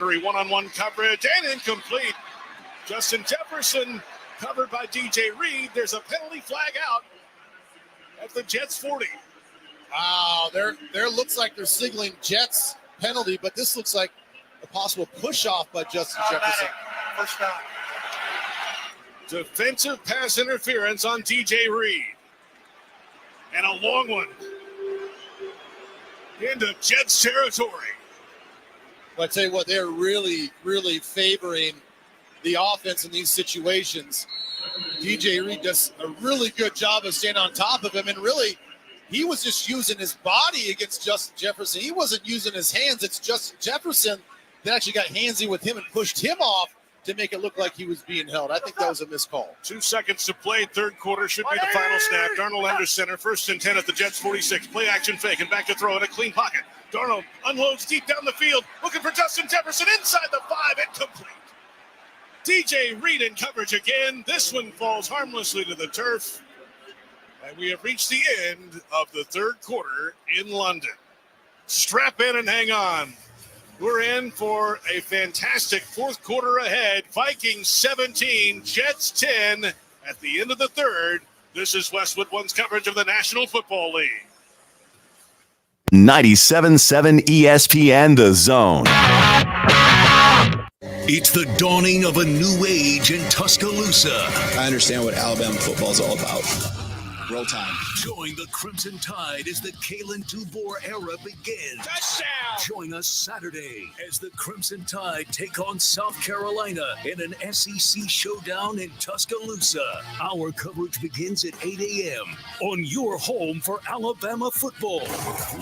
One-on-one coverage and incomplete. Justin Jefferson covered by DJ Reed. There's a penalty flag out at the Jets 40. Wow, there looks like they're signaling Jets penalty, but this looks like a possible push-off by Justin Jefferson. First down. Defensive pass interference on DJ Reed. And a long one into Jets territory. But I tell you what, they're really, really favoring the offense in these situations. DJ Reed does a really good job of staying on top of him, and really, he was just using his body against Justin Jefferson. He wasn't using his hands. It's Justin Jefferson that actually got handsy with him and pushed him off to make it look like he was being held. I think that was a missed call. 2 seconds to play. Third quarter should be the final snap. Darnold under center. 1st and 10 at the Jets 46. Play action fake and back to throw in a clean pocket. Darnold unloads deep down the field. Looking for Justin Jefferson inside the 5. Incomplete. DJ Reed in coverage again. This one falls harmlessly to the turf. And we have reached the end of the third quarter in London. Strap in and hang on. We're in for a fantastic fourth quarter ahead. Vikings 17, Jets 10 at the end of the third. This is Westwood One's coverage of the National Football League. 97.7 ESPN The Zone. It's the dawning of a new age in Tuscaloosa. I understand what Alabama football is all about. Roll time. Join the Crimson Tide as the Kalen DuBois era begins. Touchdown! Join us Saturday as the Crimson Tide take on South Carolina in an SEC showdown in Tuscaloosa. Our coverage begins at 8 a.m. on your home for Alabama football.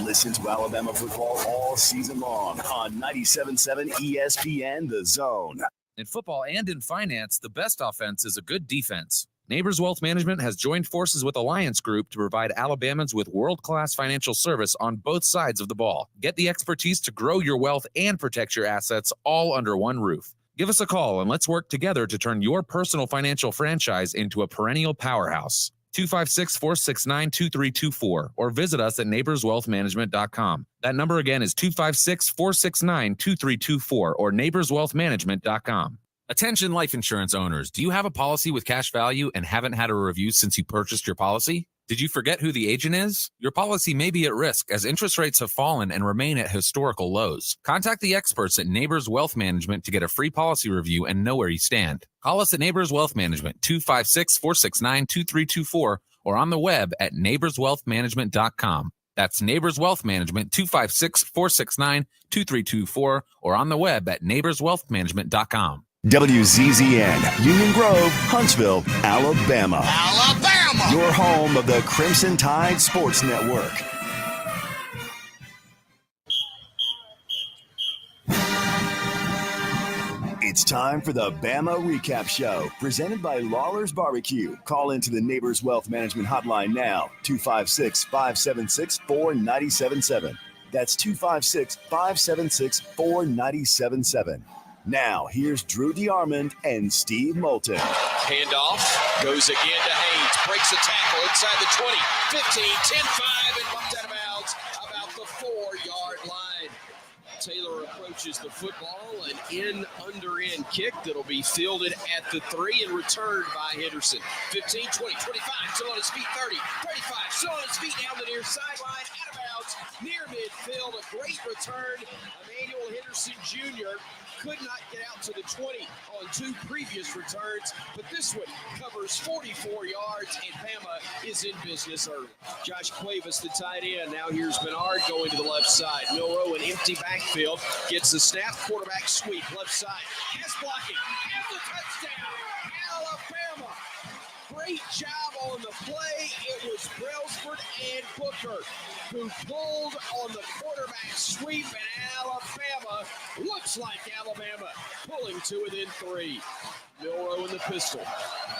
Listen to Alabama football all season long on 97.7 ESPN The Zone. In football and in finance, the best offense is a good defense. Neighbors Wealth Management has joined forces with Alliance Group to provide Alabamans with world-class financial service on both sides of the ball. Get the expertise to grow your wealth and protect your assets all under one roof. Give us a call and let's work together to turn your personal financial franchise into a perennial powerhouse. 256-469-2324 or visit us at neighborswealthmanagement.com. That number again is 256-469-2324 or neighborswealthmanagement.com. Attention life insurance owners. Do you have a policy with cash value and haven't had a review since you purchased your policy? Did you forget who the agent is? Your policy may be at risk as interest rates have fallen and remain at historical lows. Contact the experts at Neighbors Wealth Management to get a free policy review and know where you stand. Call us at Neighbors Wealth Management, 256-469-2324 or on the web at neighborswealthmanagement.com. That's Neighbors Wealth Management, 256-469-2324 or on the web at neighborswealthmanagement.com. WZZN, Union Grove, Huntsville, Alabama. Alabama! Your home of the Crimson Tide Sports Network. It's time for the Bama Recap Show, presented by Lawlers Barbecue. Call into the Neighbors Wealth Management Hotline now, 256-576-4977. That's 256-576-4977. Now, here's Drew DeArmond and Steve Moulton. Handoff goes again to Haynes. Breaks a tackle inside the 20, 15, 10, 5, and bumped out of bounds about the 4-yard line. Taylor approaches the football, an in-under-end kick that'll be fielded at the 3 and returned by Henderson. 15, 20, 25, still on his feet, 30, 35, still on his feet down the near sideline, out of bounds, near midfield. A great return. Emmanuel Henderson Jr. could not get out to the 20 on 2 previous returns, but this one covers 44 yards, and Bama is in business early. Josh Cuevas, the tight end. Now here's Bernard going to the left side. Milroe, an empty backfield, gets the snap, quarterback sweep, left side. Pass blocking, and the touchdown, Alabama. Great job on the play. It was Brailsford and Booker who pulled on the quarterback sweep, and Alabama looks like Alabama pulling to within 3. Milroe in the pistol.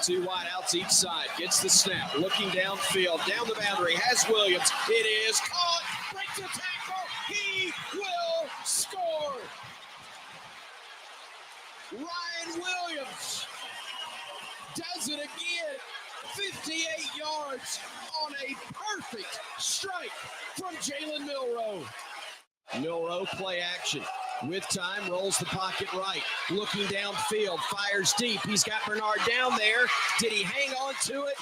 2 wideouts each side. Gets the snap. Looking downfield. Down the boundary. Has Williams. It is caught. Breaks the tackle. He will score. Ryan Williams does it again. 58 yards on a perfect strike from Jalen Milroe. Milroe play action. with time, rolls the pocket right, looking downfield, fires deep. He's got Bernard down there. Did he hang on to it?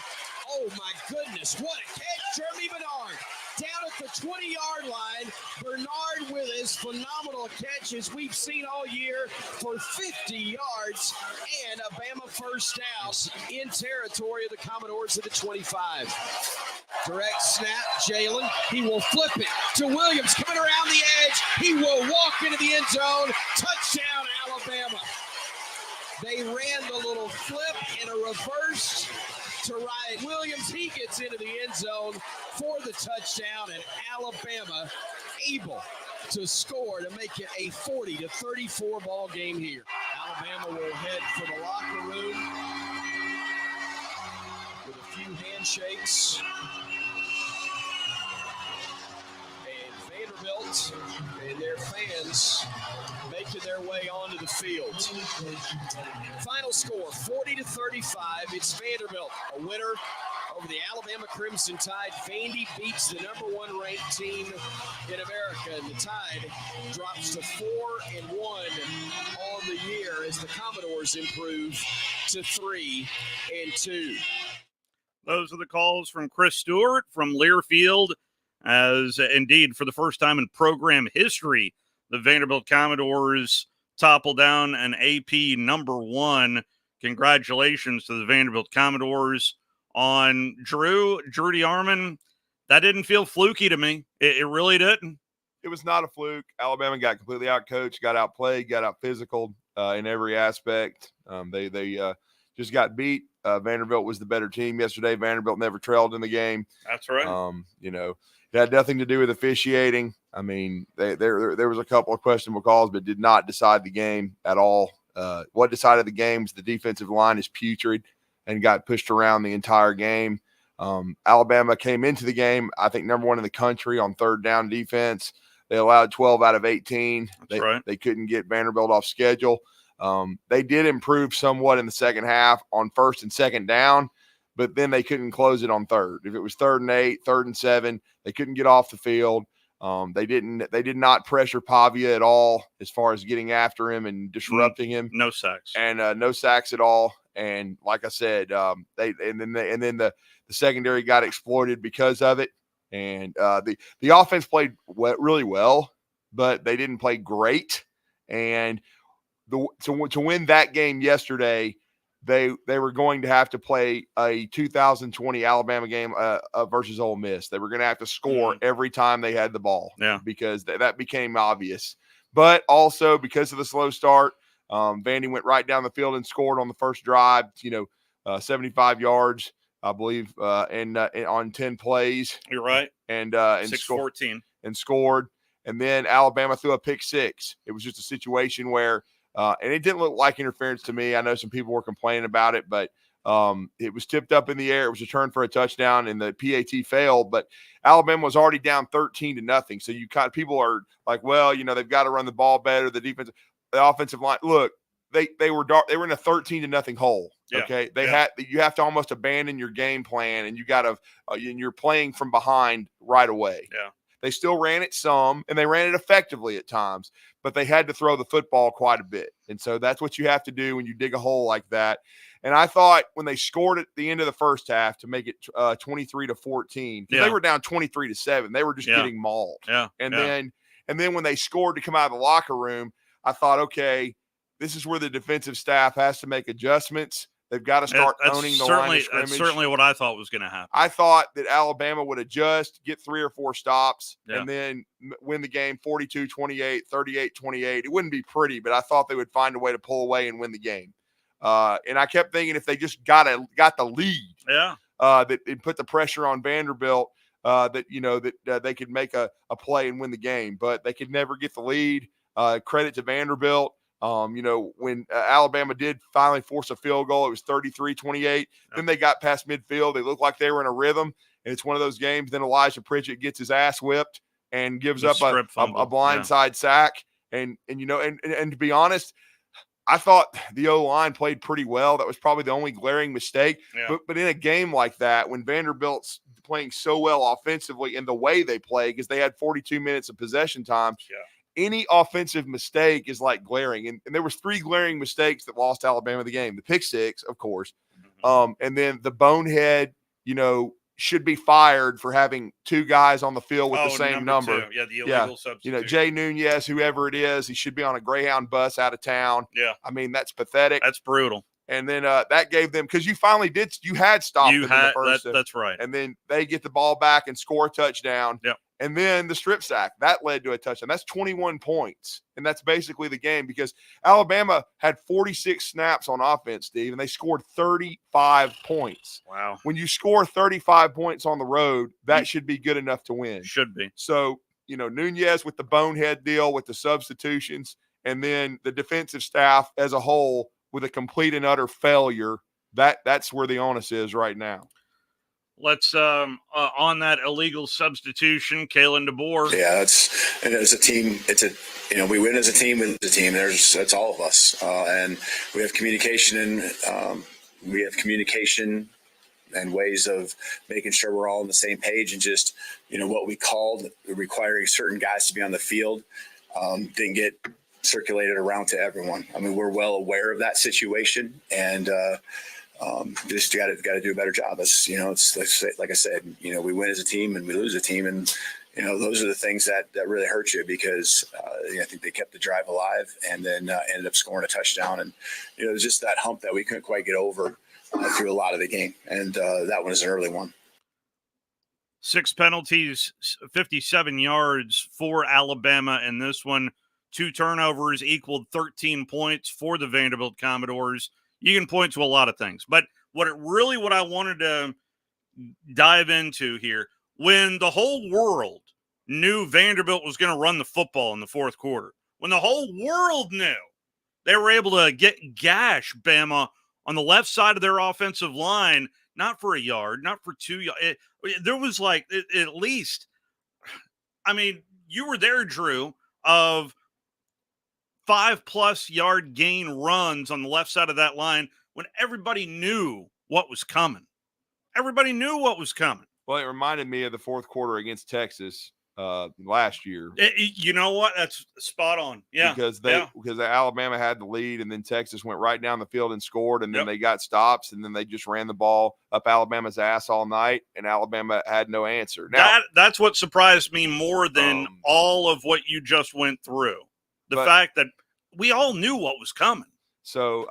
Oh, my goodness. What a catch, Jeremy Bernard. Down at the 20-yard line, Bernard with his phenomenal catches we've seen all year for 50 yards and a Bama first down in territory of the Commodores at the 25. Direct snap, Jalen. He will flip it to Williams coming around the edge. He will walk into the end zone. Touchdown, Alabama. They ran the little flip and a reverse to Ryan Williams. He gets into the end zone for the touchdown, and Alabama able to score to make it a 40-34 ball game here. Alabama will head for the locker room with a few handshakes. And Vanderbilt and their fans making their way onto the field. Final score, 40-35. It's Vanderbilt, a winner over the Alabama Crimson Tide. Vandy beats the number 1 ranked team in America, and the Tide drops to 4-1 on the year as the Commodores improve to 3-2. Those are the calls from Chris Stewart from Learfield, as indeed for the first time in program history, the Vanderbilt Commodores topple down an AP number 1. Congratulations to the Vanderbilt Commodores on Drew DeArmond. That didn't feel fluky to me. It really didn't. It was not a fluke. Alabama got completely outcoached, got outplayed, got out physical in every aspect. They just got beat. Vanderbilt was the better team yesterday. Vanderbilt never trailed in the game. That's right. It had nothing to do with officiating. I mean, there was a couple of questionable calls, but did not decide the game at all. What decided the game was the defensive line is putrid and got pushed around the entire game. Alabama came into the game, I think, number 1 in the country on third down defense. They allowed 12 out of 18. That's right. They couldn't get Vanderbilt off schedule. They did improve somewhat in the second half on first and second down, but then they couldn't close it on third. If it was 3rd and 8, 3rd and 7, they couldn't get off the field. They did not pressure Pavia at all as far as getting after him and disrupting him. No sacks. And no sacks at all. And like I said, the secondary got exploited because of it. And the offense played really well, but they didn't play great. And to win that game yesterday, they were going to have to play a 2020 Alabama game versus Ole Miss. They were going to have to score every time they had the ball, because that became obvious. But also because of the slow start, Vandy went right down the field and scored on the first drive. 75 yards, I believe, and on 10 plays. You're right. And 6-14 and scored. And then Alabama threw a pick 6. It was just a situation where. And it didn't look like interference to me. I know some people were complaining about it, but it was tipped up in the air. It was returned for a touchdown, and the PAT failed. But Alabama was already down 13-0. So people are like, well, they've got to run the ball better. The offensive line. Look, they were in a 13-0 hole. Yeah. Okay, you have to almost abandon your game plan, and you're playing from behind right away. Yeah. They still ran it some, and they ran it effectively at times, but they had to throw the football quite a bit. And so that's what you have to do when you dig a hole like that. And I thought when they scored at the end of the first half to make it 23-14, they were down 23-7. They were just getting mauled. Yeah. And then when they scored to come out of the locker room, I thought, okay, this is where the defensive staff has to make adjustments. They've got to start owning the line of scrimmage. That's certainly what I thought was going to happen. I thought that Alabama would adjust, get 3 or 4 stops, and then win the game 42-28, 38-28. It wouldn't be pretty, but I thought they would find a way to pull away and win the game. And I kept thinking if they just got the lead, that it put the pressure on Vanderbilt, that they could make a play and win the game. But they could never get the lead. Credit to Vanderbilt. When Alabama did finally force a field goal, it was 33-28. Then they got past midfield. They looked like they were in a rhythm, and it's one of those games. Then Elijah Pritchett gets his ass whipped and gives up a blindside sack. And to be honest, I thought the O-line played pretty well. That was probably the only glaring mistake. Yeah. But in a game like that, when Vanderbilt's playing so well offensively in the way they play, because they had 42 minutes of possession time, any offensive mistake is like glaring. And there was 3 glaring mistakes that lost Alabama the game. The pick six, of course. And then the bonehead, should be fired for having 2 guys on the field with the same number. 2. Yeah, the illegal substitution. Jay Nunez, whoever it is, he should be on a Greyhound bus out of town. Yeah. I mean, that's pathetic. That's brutal. And then that gave them, because you had stopped them in the first. That's right. And then they get the ball back and score a touchdown. Yep. And then the strip sack, that led to a touchdown. That's 21 points. And that's basically the game, because Alabama had 46 snaps on offense, Steve, and they scored 35 points. Wow. When you score 35 points on the road, that should be good enough to win. Should be. So, Nunez with the bonehead deal with the substitutions, and then the defensive staff as a whole with a complete and utter failure, that's where the onus is right now. Let's on that illegal substitution, Kalen DeBoer. Yeah, and as a team, we win as a team. That's all of us, and we have communication and ways of making sure we're all on the same page. And just what we called requiring certain guys to be on the field didn't get circulated around to everyone. I mean, we're well aware of that situation, and just got to do a better job. It's like I said, we win as a team and we lose a team, and those are the things that really hurt you, because I think they kept the drive alive and then ended up scoring a touchdown, and it was just that hump that we couldn't quite get over through a lot of the game, and that one is an early one. 6 penalties, 57 yards for Alabama in this one. 2 turnovers equaled 13 points for the Vanderbilt Commodores. You can point to a lot of things, but what I wanted to dive into here, when the whole world knew Vanderbilt was going to run the football in the fourth quarter, when the whole world knew they were able to gash Bama on the left side of their offensive line, not for a yard, not for 2 yards. There was at least, you were there, Drew, of 5+ yard gain runs on the left side of that line when everybody knew what was coming. Everybody knew what was coming. Well, it reminded me of the fourth quarter against Texas last year. You know what? That's spot on. Yeah. Because Alabama had the lead, and then Texas went right down the field and scored, and then they got stops, and then they just ran the ball up Alabama's ass all night, and Alabama had no answer. Now, that's what surprised me more than all of what you just went through. The fact that we all knew what was coming. So,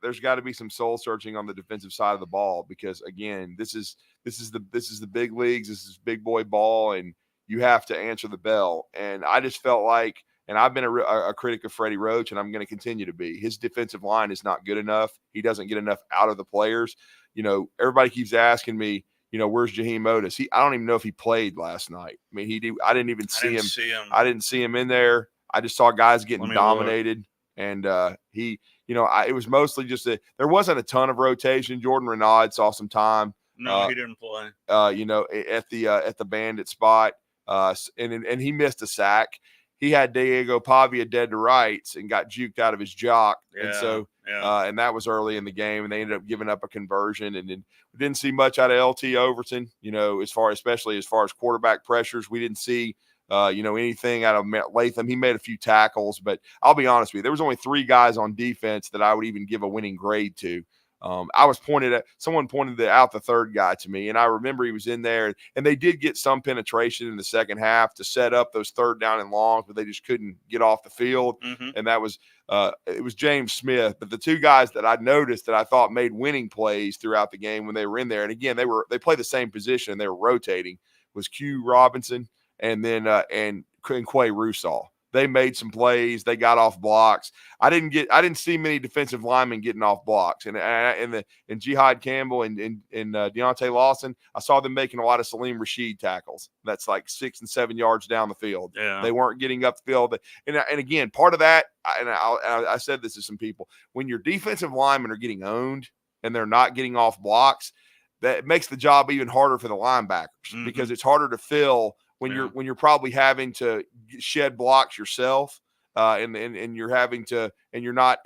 there's got to be some soul searching on the defensive side of the ball, because again, this is the big leagues. This is big boy ball, and you have to answer the bell. And I just felt like, and I've been a critic of Freddie Roach, and I'm going to continue to be. His defensive line is not good enough. He doesn't get enough out of the players. Everybody keeps asking me, where's Jaheim Otis? I don't even know if he played last night. I didn't even see him. I didn't see him in there. I just saw guys getting dominated, and it was mostly just there wasn't a ton of rotation. Jordan Renaud saw some time. No, he didn't play. At the bandit spot, and he missed a sack. He had Diego Pavia dead to rights and got juked out of his jock, and that was early in the game, and they ended up giving up a conversion. And then we didn't see much out of LT Overton. Especially as far as quarterback pressures, we didn't see. Anything out of Latham. He made a few tackles, but I'll be honest with you, there was only 3 guys on defense that I would even give a winning grade to. Someone pointed out the third guy to me, and I remember he was in there, and they did get some penetration in the second half to set up those third down and longs, but they just couldn't get off the field. Mm-hmm. And that was, it was James Smith. But the 2 guys that I noticed that I thought made winning plays throughout the game when they were in there, and again, they play the same position and they were rotating, was Q Robinson and then and Quay Russaw. They made some plays. They got off blocks. I didn't see many defensive linemen getting off blocks. And Jihad Campbell and Deontay Lawson, I saw them making a lot of Salim Rashid tackles. That's like 6 and 7 yards down the field. Yeah. They weren't getting up the field. And again, part of that, I said this to some people, when your defensive linemen are getting owned and they're not getting off blocks, that makes the job even harder for the linebackers, because it's harder to fill when you're probably having to shed blocks yourself, and you're having to, and you're not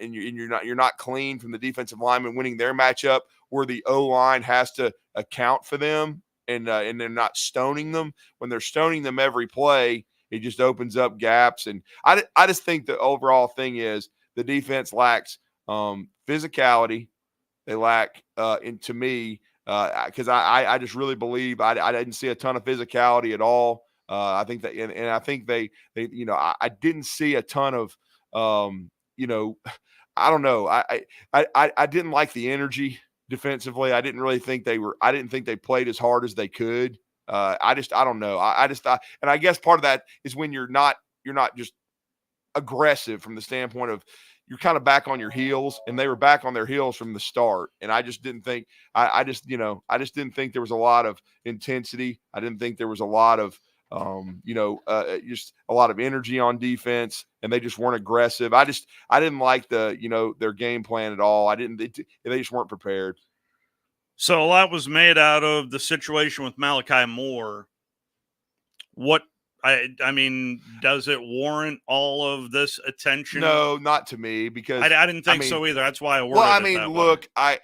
clean from the defensive lineman winning their matchup, where the O-line has to account for them, and they're not stoning them. When they're stoning them every play, It just opens up gaps. And I just think the overall thing is the defense lacks physicality. They lack, to me, because I just really believe I didn't see a ton of physicality at all. I think that, and I think they I didn't see a ton of, I don't know. I didn't like the energy defensively. I didn't think they played as hard as they could. I don't know. I just thought, and I guess part of that is when you're not just aggressive from the standpoint of you're kind of back on your heels, and they were back on their heels from the start. And I just didn't think, I just didn't think there was a lot of intensity. I didn't think there was a lot of, just a lot of energy on defense, and they just weren't aggressive. I didn't like their game plan at all. They just weren't prepared. So a lot was made out of the situation with Malachi Moore. I mean, does it warrant all of this attention? No, not to me, because I didn't think so either. That's why I worded it that look, way.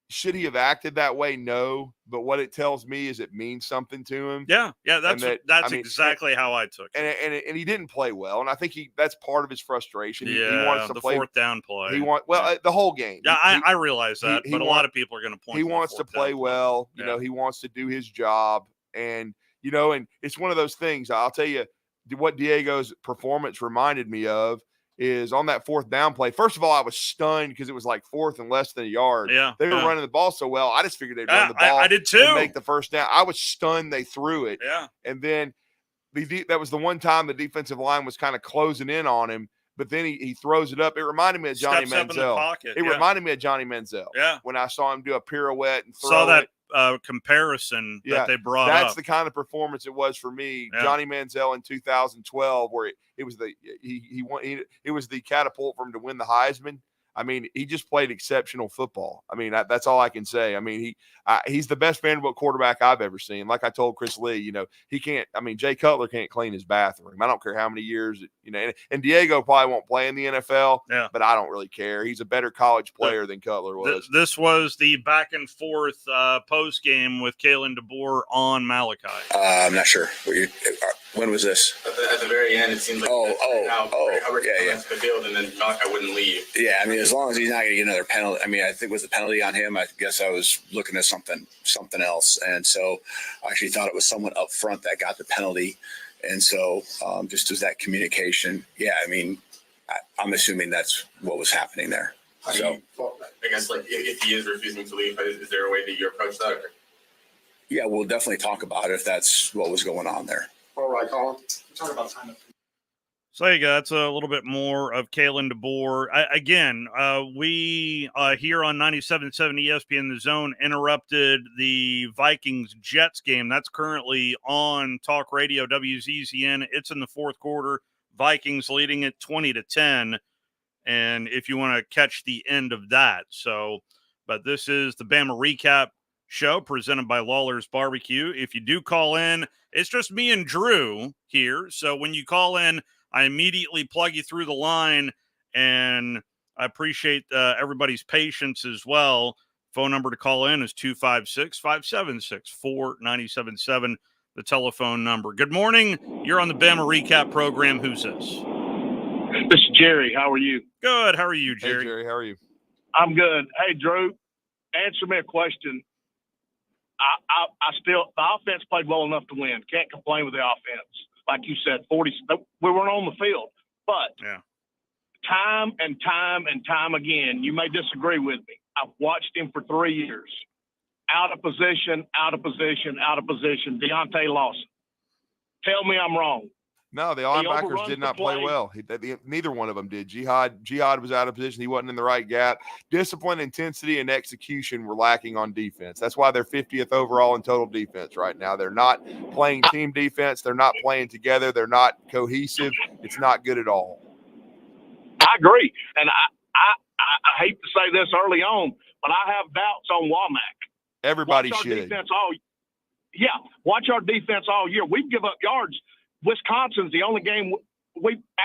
Should he have acted that way? No, but what it tells me is it means something to him. Yeah, that's exactly how I took it. And he didn't play well, and I think that's part of his frustration. Yeah, he wants to the play fourth down play. The whole game. Yeah, I realize that, but a lot of people are going to point. He wants to play well. You know, he wants to do his job, and and it's one of those things. I'll tell you what Diego's performance reminded me of is on that fourth down play. First of all, I was stunned because it was like fourth and less than a yard. Yeah, they were running the ball so well. I just figured they'd run the ball. I did too. And make the first down. I was stunned they threw it. Yeah, and then that was the one time the defensive line was kind of closing in on him. But then he throws it up. It reminded me of Johnny Manziel. It reminded me of Johnny Manziel. Yeah, when I saw him do a pirouette and throw saw that. it. Comparison that they brought up. That's the kind of performance it was for me. Yeah. Johnny Manziel in 2012, where it was it was the catapult for him to win the Heisman. I mean, he just played exceptional football. I mean, that's all I can say. I mean, he's the best Vanderbilt quarterback I've ever seen. Like I told Chris Lee, he can't. I mean, Jay Cutler can't clean his bathroom. I don't care how many years, and Diego probably won't play in the NFL. Yeah. But I don't really care. He's a better college player than Cutler was. This was the back and forth post game with Kalen DeBoer on Malachi. I'm not sure. When was this? At the very end, it seems like Hubbard went to the field, and then Malachi wouldn't leave. Yeah, I mean, as long as he's not going to get another penalty. I mean, I think it was the penalty on him. I guess I was looking at something else, and so I actually thought it was someone up front that got the penalty, and so just as that communication. Yeah, I mean, I'm assuming that's what was happening there. I guess if he is refusing to leave, is there a way that you approach that? Yeah, we'll definitely talk about it if that's what was going on there. All right, Colin. Talk about time. So you got a little bit more of Kalen DeBoer. We here on 97.7 ESPN The Zone interrupted the Vikings-Jets game. That's currently on Talk Radio WZZN. It's in the fourth quarter. Vikings leading it 20-10. And if you want to catch the end of that. But this is the Bama Recap Show presented by Lawlers BBQ. If you do call in, it's just me and Drew here. So when you call in, I immediately plug you through the line, and I appreciate everybody's patience as well. Phone number to call in is 256-576-4977, the telephone number. Good morning. You're on the Bama Recap program. Who's this? This is Jerry. How are you? Good. How are you, Jerry? Hey, Jerry. How are you? I'm good. Hey, Drew, answer me a question. The offense played well enough to win. Can't complain with the offense. Like you said, we weren't on the field. But time and time and time again, you may disagree with me. I've watched him for 3 years. Out of position, Deontay Lawson. Tell me I'm wrong. No, the linebackers did not play well. Neither one of them did. Jihad was out of position. He wasn't in the right gap. Discipline, intensity, and execution were lacking on defense. That's why they're 50th overall in total defense right now. They're not playing team defense. They're not playing together. They're not cohesive. It's not good at all. I agree. And I hate to say this early on, but I have doubts on Womack. Everybody should. Watch our defense all year. We give up yards. Wisconsin's the only game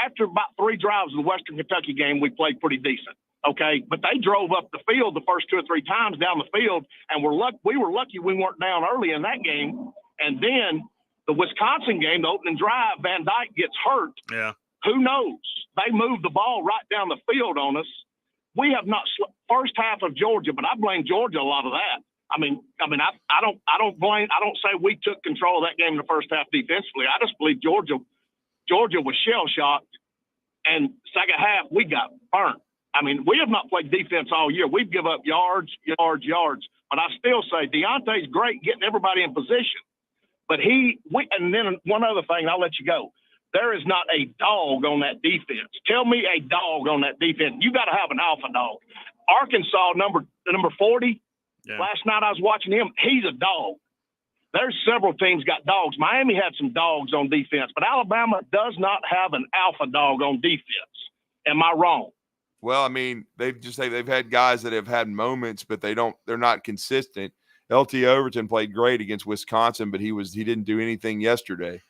after about 3 drives of the Western Kentucky game, we played pretty decent. Okay. But they drove up the field the first 2 or 3 times down the field, and we were lucky we weren't down early in that game. And then The Wisconsin game, the opening drive, Van Dyke gets hurt. Yeah. Who knows? They moved the ball right down the field on us. We have not first half of Georgia, but I blame Georgia a lot of that. I don't say we took control of that game in the first half defensively. I just believe Georgia was shell shocked, and second half we got burnt. I mean, we have not played defense all year. We've given up yards. But I still say Deontay's great getting everybody in position. But and then one other thing, and I'll let you go. There is not a dog on that defense. Tell me a dog on that defense. You got to have an alpha dog. Arkansas, number 40, last night I was watching him. He's a dog. There's several teams got dogs. Miami had some dogs on defense, but Alabama does not have an alpha dog on defense. Am I wrong? Well, I mean, they've had guys that have had moments, but they're not consistent. LT Overton played great against Wisconsin, but he didn't do anything yesterday.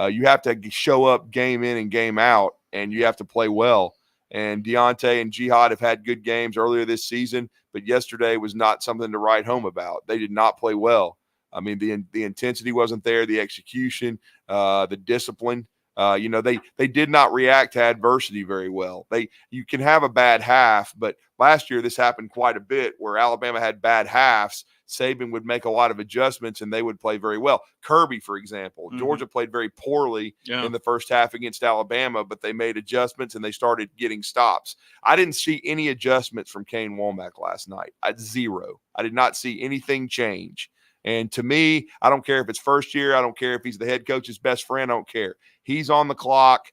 You have to show up game in and game out, and you have to play well. And Deontay and Jihad have had good games earlier this season, but yesterday was not something to write home about. They did not play well. I mean, the intensity wasn't there, the execution, the discipline. They did not react to adversity very well. You can have a bad half, but last year this happened quite a bit where Alabama had bad halves. Saban would make a lot of adjustments and they would play very well. Kirby, for example, Georgia played very poorly in the first half against Alabama, but they made adjustments and they started getting stops. I didn't see any adjustments from Kane Womack last night. Zero. I did not see anything change. And to me, I don't care if it's first year. I don't care if he's the head coach's best friend. I don't care. He's on the clock.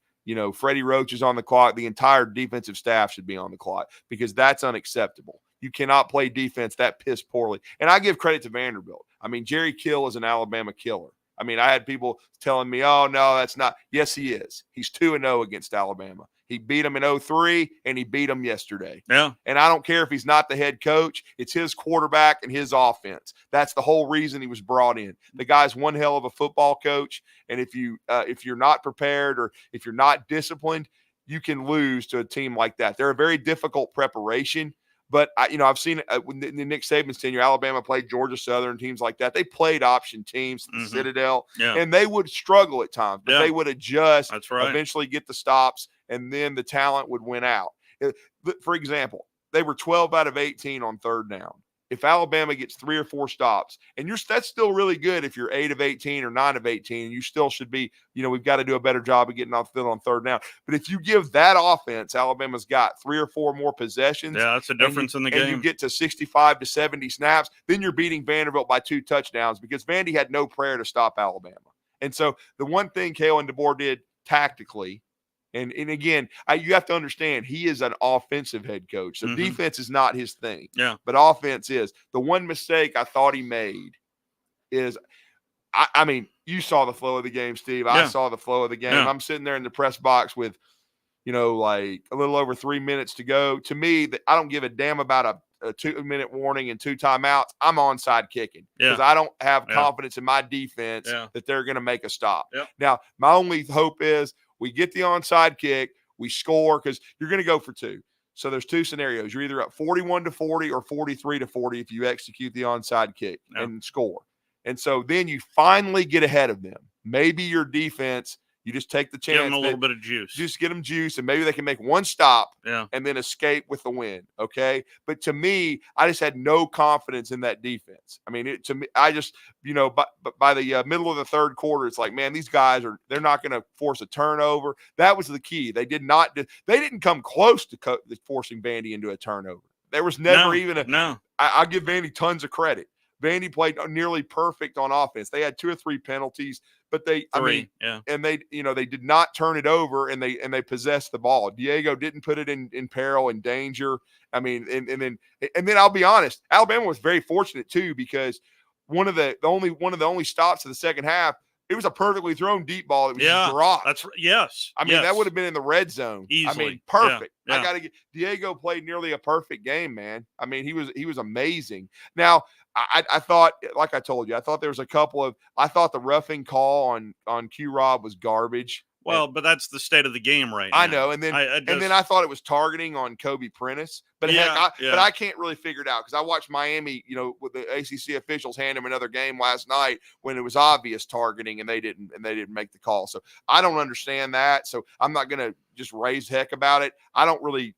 Freddie Roach is on the clock. The entire defensive staff should be on the clock because that's unacceptable. You cannot play defense that piss poorly. And I give credit to Vanderbilt. I mean, Jerry Kill is an Alabama killer. I mean, I had people telling me, oh, no, that's not. Yes, he is. He's 2-0 against Alabama. He beat them in 2003, and he beat them yesterday. Yeah. And I don't care if he's not the head coach. It's his quarterback and his offense. That's the whole reason he was brought in. The guy's one hell of a football coach, and if you're not prepared or if you're not disciplined, you can lose to a team like that. They're a very difficult preparation. But, I've seen in Nick Saban's tenure, Alabama played Georgia Southern, teams like that. They played option teams, the Citadel, and they would struggle at times. But they would adjust, That's right. Eventually get the stops, and then the talent would win out. For example, they were 12 out of 18 on third down. If Alabama gets 3 or 4 stops, and that's still really good if you're 8 of 18 or 9 of 18, you still should be, we've got to do a better job of getting off the field on third down. But if you give that offense, Alabama's got 3 or 4 more possessions. Yeah, that's a difference in the game. And you get to 65 to 70 snaps, then you're beating Vanderbilt by 2 touchdowns because Vandy had no prayer to stop Alabama. And so the one thing Kalen DeBoer did tactically, and again, you have to understand, he is an offensive head coach. So defense is not his thing. Yeah. But offense is. The one mistake I thought he made is, I mean, you saw the flow of the game, Steve. I saw the flow of the game. I'm sitting there in the press box with, like a little over 3 minutes to go. To me, I don't give a damn about a 2-minute warning and 2 timeouts. I'm onside kicking because I don't have confidence in my defense that they're going to make a stop. Now, my only hope is we get the onside kick, we score because you're going to go for 2. So there's 2 scenarios. You're either up 41-40 or 43-40 if you execute the onside kick and score. And so then you finally get ahead of them. Maybe your defense, you just take the chance. Give them a little bit of juice. Just get them juice, and maybe they can make 1 stop and then escape with the win, okay? But to me, I just had no confidence in that defense. I mean, to me, I just, by the middle of the third quarter, it's like, man, these guys they're not going to force a turnover. That was the key. They didn't come close to forcing Vandy into a turnover. There was never I'll give Vandy tons of credit. Vandy played nearly perfect on offense. They had 2 or 3 penalties, but they did not turn it over, and they possessed the ball. Diego didn't put it in peril and danger. I mean, and then I'll be honest, Alabama was very fortunate too because one of the only stops of the second half, it was a perfectly thrown deep ball that was just dropped. I mean, that would have been in the red zone. Easily. I mean, perfect. I got to get Diego played nearly a perfect game, man. I mean, he was amazing. Now, I thought, like I told you, I thought there was I thought the roughing call on Q-Rob was garbage. Well, but that's the state of the game right now. I know, and then I thought it was targeting on Kobe Prentice, but but I can't really figure it out because I watched Miami, with the ACC officials hand him another game last night when it was obvious targeting, and they didn't make the call. So I don't understand that. So I'm not gonna just raise heck about it. I don't really,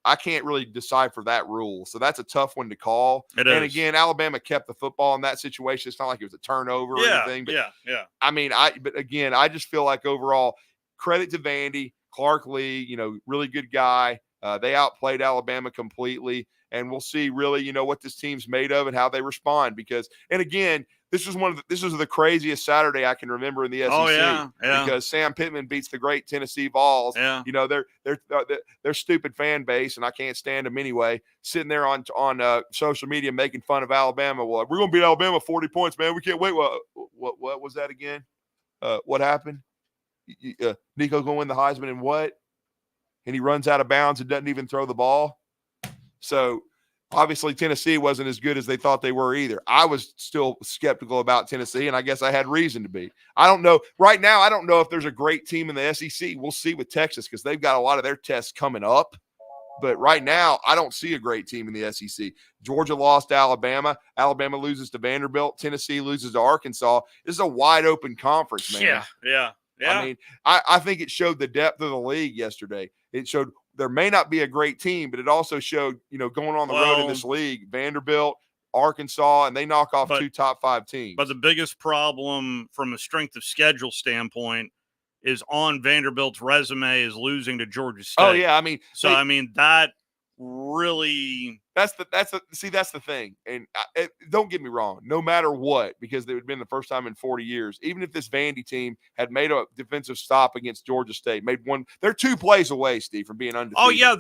I can't really decipher that rule. So that's a tough one to call. And again, Alabama kept the football in that situation. It's not like it was a turnover or anything. But I mean, but again, I just feel like overall, credit to Vandy, Clark Lee, really good guy. They outplayed Alabama completely, and we'll see really, what this team's made of and how they respond. Because, and again, this was the craziest Saturday I can remember in the SEC. Oh, yeah. Because Sam Pittman beats the great Tennessee Vols. Yeah. Their stupid fan base, and I can't stand them anyway, sitting there on social media making fun of Alabama. Well, we're going to beat Alabama 40 points, man. We can't wait. What was that again? What happened? Nico going to win the Heisman and what? And he runs out of bounds and doesn't even throw the ball. So obviously Tennessee wasn't as good as they thought they were either. I was still skeptical about Tennessee, and I guess I had reason to be. I don't know. Right now, I don't know if there's a great team in the SEC. We'll see with Texas because they've got a lot of their tests coming up. But right now, I don't see a great team in the SEC. Georgia lost to Alabama. Alabama loses to Vanderbilt. Tennessee loses to Arkansas. This is a wide open conference, man. Yeah. I mean, I think it showed the depth of the league yesterday. It showed there may not be a great team, but it also showed, going on the road in this league, Vanderbilt, Arkansas, and they knock off 2 top 5 teams. But the biggest problem from a strength of schedule standpoint is on Vanderbilt's resume is losing to Georgia State. Oh, yeah. I mean, that really – that's the thing. And don't get me wrong, no matter what, because it would have been the first time in 40 years, even if this Vandy team had made a defensive stop against Georgia State, they're 2 plays away, Steve, from being undefeated. Oh, yeah,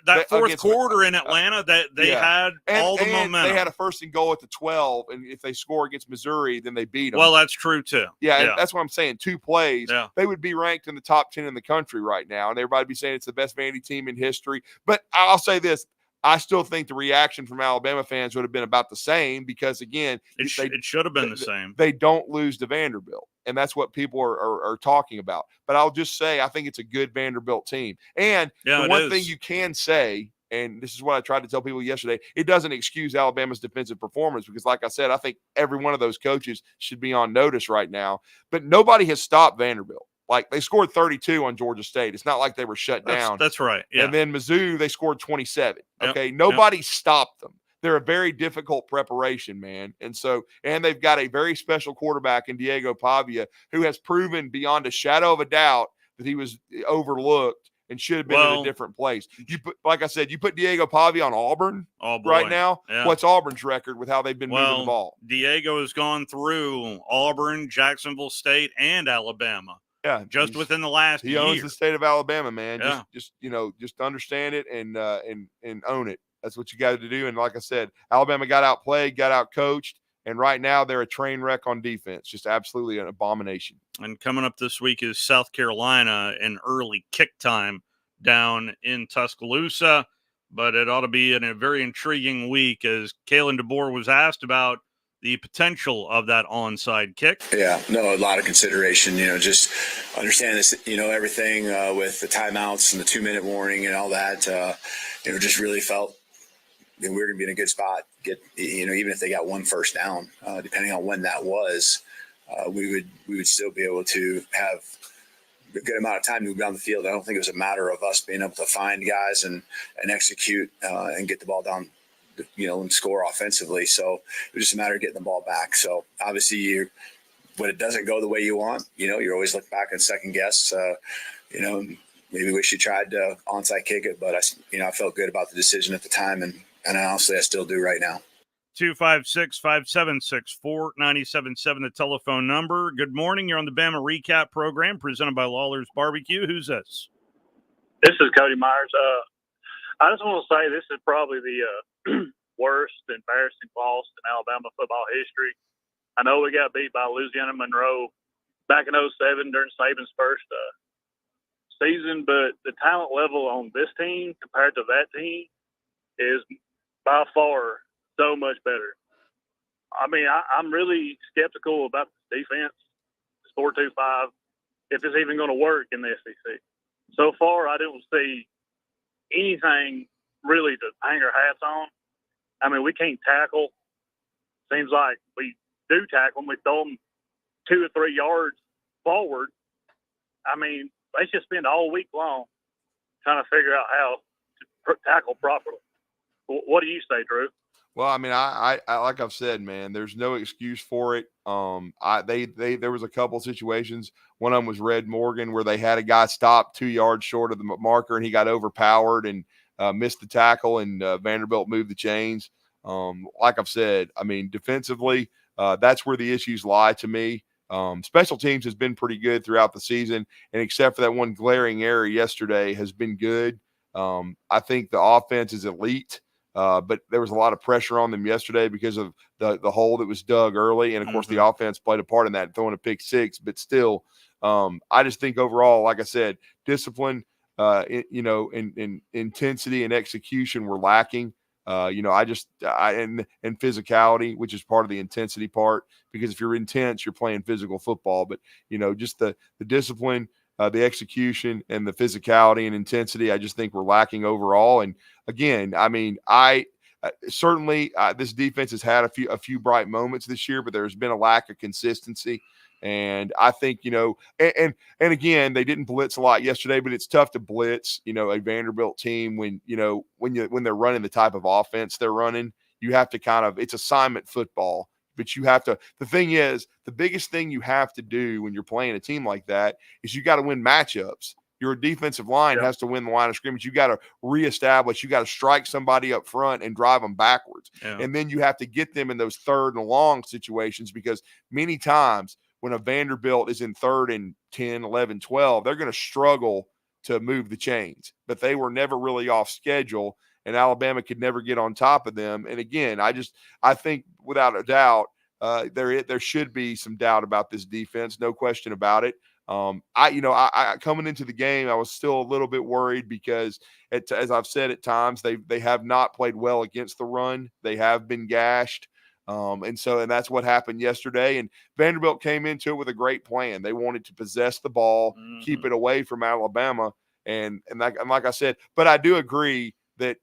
that fourth quarter in Atlanta, that they had all the momentum. They had a 1st and goal at the 12, and if they score against Missouri, then they beat them. Well, that's true, too. Yeah. That's what I'm saying. 2 plays, they would be ranked in the top 10 in the country right now, and everybody would be saying it's the best Vandy team in history. But I'll say this. I still think the reaction from Alabama fans would have been about the same because, again, it should have been the same. They don't lose to Vanderbilt, and that's what people are talking about. But I'll just say I think it's a good Vanderbilt team. And the one thing you can say, and this is what I tried to tell people yesterday, it doesn't excuse Alabama's defensive performance because, like I said, I think every one of those coaches should be on notice right now. But nobody has stopped Vanderbilt. Like, they scored 32 on Georgia State. It's not like they were shut down. That's right. Yeah. And then Mizzou, they scored 27. Okay. Nobody stopped them. They're a very difficult preparation, man. And they've got a very special quarterback in Diego Pavia who has proven beyond a shadow of a doubt that he was overlooked and should have been in a different place. Like I said, you put Diego Pavia on Auburn right now. Yeah. What's Auburn's record with how they've been moving the ball? Diego has gone through Auburn, Jacksonville State, and Alabama. Yeah, just within the last year. He owns the state of Alabama, man. Yeah. Just understand it and own it. That's what you got to do. And like I said, Alabama got outplayed, got outcoached, and right now they're a train wreck on defense. Just absolutely an abomination. And coming up this week is South Carolina in early kick time down in Tuscaloosa. But it ought to be a very intriguing week, as Kalen DeBoer was asked about the potential of that onside kick. Yeah, no, a lot of consideration, just understand this, everything with the timeouts and the 2-minute warning and all that, just really felt we were going to be in a good spot. Even if they got 1 first down, depending on when that was, we would still be able to have a good amount of time to move down the field. I don't think it was a matter of us being able to find guys and execute and get the ball down, and score offensively. So it was just a matter of getting the ball back. So obviously when it doesn't go the way you want, you're always looking back and second guess, maybe wish you tried to onside kick it, but I felt good about the decision at the time. And honestly, I still do right now. 256-576-4977, the telephone number. Good morning. You're on the Bama Recap program presented by Lawlers BBQ. Who's this? This is Cody Myers. I just want to say this is probably the worst embarrassing loss in Alabama football history. I know we got beat by Louisiana Monroe back in 2007 during Saban's first season, but the talent level on this team compared to that team is by far so much better. I mean, I'm really skeptical about the defense. It's 4-2-5. if it's even going to work in the SEC. So far, I don't see anything really to hang our hats on. I mean, we can't tackle. Seems like we do tackle them. We throw them 2 or 3 yards forward. I mean, they should spend all week long trying to figure out how to tackle properly. What do you say, Drew? Well, I mean, I like I've said, man, there's no excuse for it. There was a couple situations. One of them was Red Morgan, where they had a guy stop 2 yards short of the marker, and he got overpowered and missed the tackle, and Vanderbilt moved the chains. Like I've said, I mean, defensively, that's where the issues lie to me. Special teams has been pretty good throughout the season, and except for that one glaring error yesterday, has been good. I think the offense is elite. But there was a lot of pressure on them yesterday because of the hole that was dug early. And, of course, the offense played a part in that, throwing a pick six. But still, I just think overall, like I said, discipline, in intensity and execution were lacking. And physicality, which is part of the intensity part, because if you're intense, you're playing physical football. But, just the discipline, the execution, and the physicality and intensity, I just think we're lacking overall. And again, I mean, certainly this defense has had a few bright moments this year, but there's been a lack of consistency. And I think, and again, they didn't blitz a lot yesterday, but it's tough to blitz, a Vanderbilt team when they're running the type of offense they're running. You have to it's assignment football. But you have to – the thing is, the biggest thing you have to do when you're playing a team like that is you got to win matchups. Your defensive line has to win the line of scrimmage. You got to reestablish. You got to strike somebody up front and drive them backwards. Yeah. And then you have to get them in those third and long situations, because many times when a Vanderbilt is in 3rd and 10, 11, 12, they're going to struggle to move the chains. But they were never really off schedule, and Alabama could never get on top of them. And again, I think without a doubt, there should be some doubt about this defense, no question about it. I coming into the game, I was still a little bit worried because, as I've said at times, they have not played well against the run. They have been gashed. And that's what happened yesterday. And Vanderbilt came into it with a great plan. They wanted to possess the ball, keep it away from Alabama. And like I said, but I do agree that,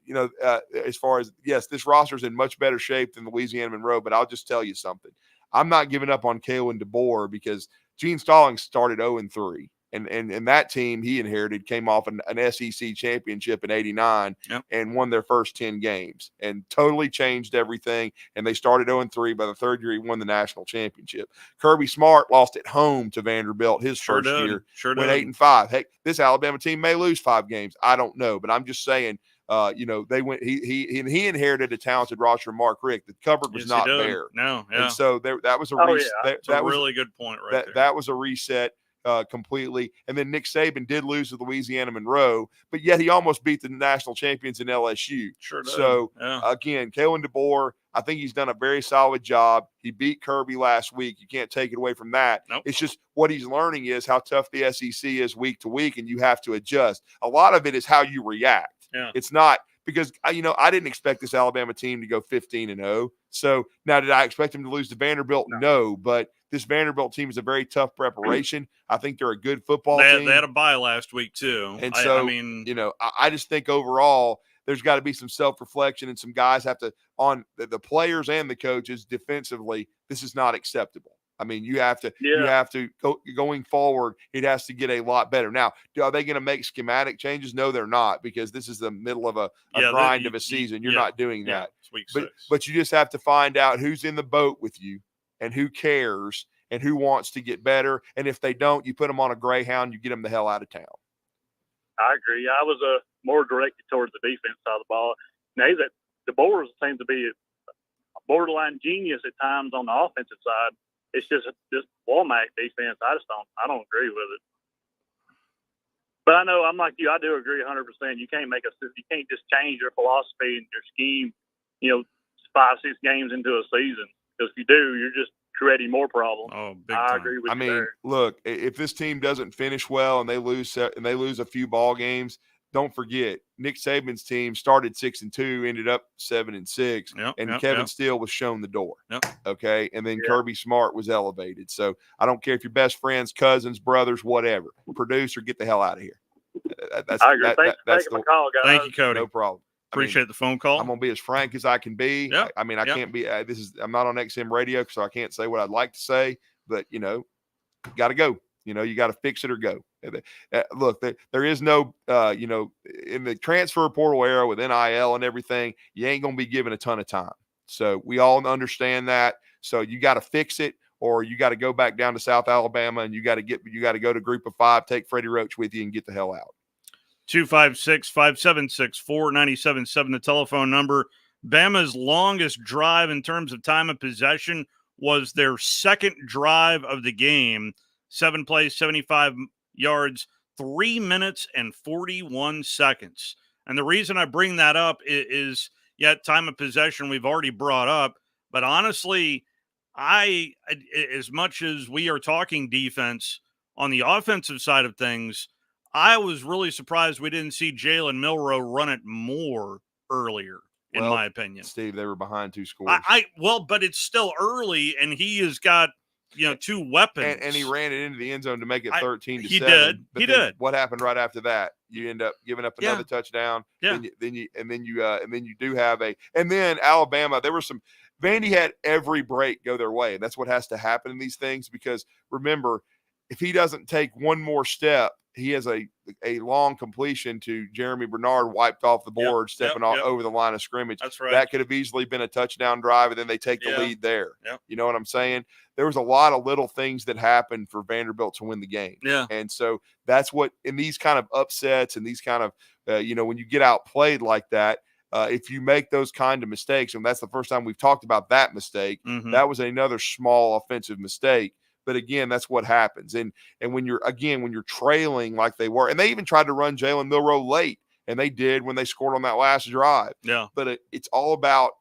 as far as, yes, this roster is in much better shape than Louisiana Monroe, but I'll just tell you something. I'm not giving up on Kalen DeBoer, because Gene Stallings started 0-3. And that team he inherited came off an SEC championship in '89 and won their first 10 games and totally changed everything. And they started 0-3. By the third year, he won the national championship. Kirby Smart lost at home to Vanderbilt his first year, went 8-5. Heck, this Alabama team may lose 5 games. I don't know, but I'm just saying. They went. He inherited a talented roster. Mark Richt. The cupboard was not bare. No, yeah. And so that was a reset. That's a really good point, right there. That was a reset completely. And then Nick Saban did lose to Louisiana Monroe, but yet he almost beat the national champions in LSU. Sure does. So again, Kalen DeBoer, I think he's done a very solid job. He beat Kirby last week. You can't take it away from that. Nope. It's just what he's learning is how tough the SEC is week to week, and you have to adjust. A lot of it is how you react. Yeah. It's not because, I didn't expect this Alabama team to go 15-0. So now, did I expect them to lose to Vanderbilt? No, but this Vanderbilt team is a very tough preparation. I think they're a good football team. They had a bye last week too. And so, I just think overall there's got to be some self-reflection, and some guys have to, on the players and the coaches defensively, this is not acceptable. I mean, you have to going forward, it has to get a lot better. Now, are they going to make schematic changes? No, they're not, because this is the middle of a grind of a season. You're not doing that. It's week 6. But you just have to find out who's in the boat with you and who cares and who wants to get better. And if they don't, you put them on a Greyhound, you get them the hell out of town. I agree. I was more directed towards the defense side of the ball. Now, the Boers seem to be a borderline genius at times on the offensive side. It's just this Womack defense. I don't agree with it. But I know I'm like you. I do agree 100%. You can't just change your philosophy and your scheme, 5-6 games into a season. Because if you do, you're just creating more problems. Oh, big time. I agree with you there. Look, if this team doesn't finish well and they lose a few ball games, don't forget, Nick Saban's team started 6-2, ended up 7-6, and Kevin Steele was shown the door. Okay, and then Kirby Smart was elevated. So I don't care if you're best friends, cousins, brothers, whatever. Producer, get the hell out of here. I agree. Thanks for taking my call, guys. Thank you, Cody. No problem. Appreciate the phone call. I'm gonna be as frank as I can be. I mean, I can't be. I'm not on XM radio, so I can't say what I'd like to say. But got to go. You got to fix it or go. Look, there is no, in the transfer portal era with NIL and everything, you ain't gonna be given a ton of time. So we all understand that. So you got to fix it, or you got to go back down to South Alabama, and you got to go to Group of 5, take Freddie Roach with you, and get the hell out. 256-576-4977, the telephone number. Bama's longest drive in terms of time of possession was their second drive of the game. 7 plays, 75 yards, 3 minutes and 41 seconds. And the reason I bring that up is time of possession we've already brought up. But honestly, as much as we are talking defense, on the offensive side of things, I was really surprised we didn't see Jalen Milroe run it more earlier, in my opinion. Steve, they were behind 2 scores. But it's still early, and he has got 2 weapons. And he ran it into the end zone to make it 13-7. He did. But then what happened right after that? You end up giving up another touchdown. Yeah. Then you do have and then Alabama, there were some. Vandy had every break go their way. And that's what has to happen in these things, because remember, if he doesn't take one more step, he has a long completion to Jeremy Bernard wiped off the board, stepping over the line of scrimmage. That's right. That could have easily been a touchdown drive, and then they take the lead there. Yep. You know what I'm saying? There was a lot of little things that happened for Vanderbilt to win the game. Yeah. And so that's what, in these kind of upsets and these kind of, when you get outplayed like that, if you make those kind of mistakes, and that's the first time we've talked about that mistake, that was another small offensive mistake. But again, that's what happens. And when you're trailing like they were, and they even tried to run Jalen Milroe late, and they did when they scored on that last drive. Yeah. But it's all about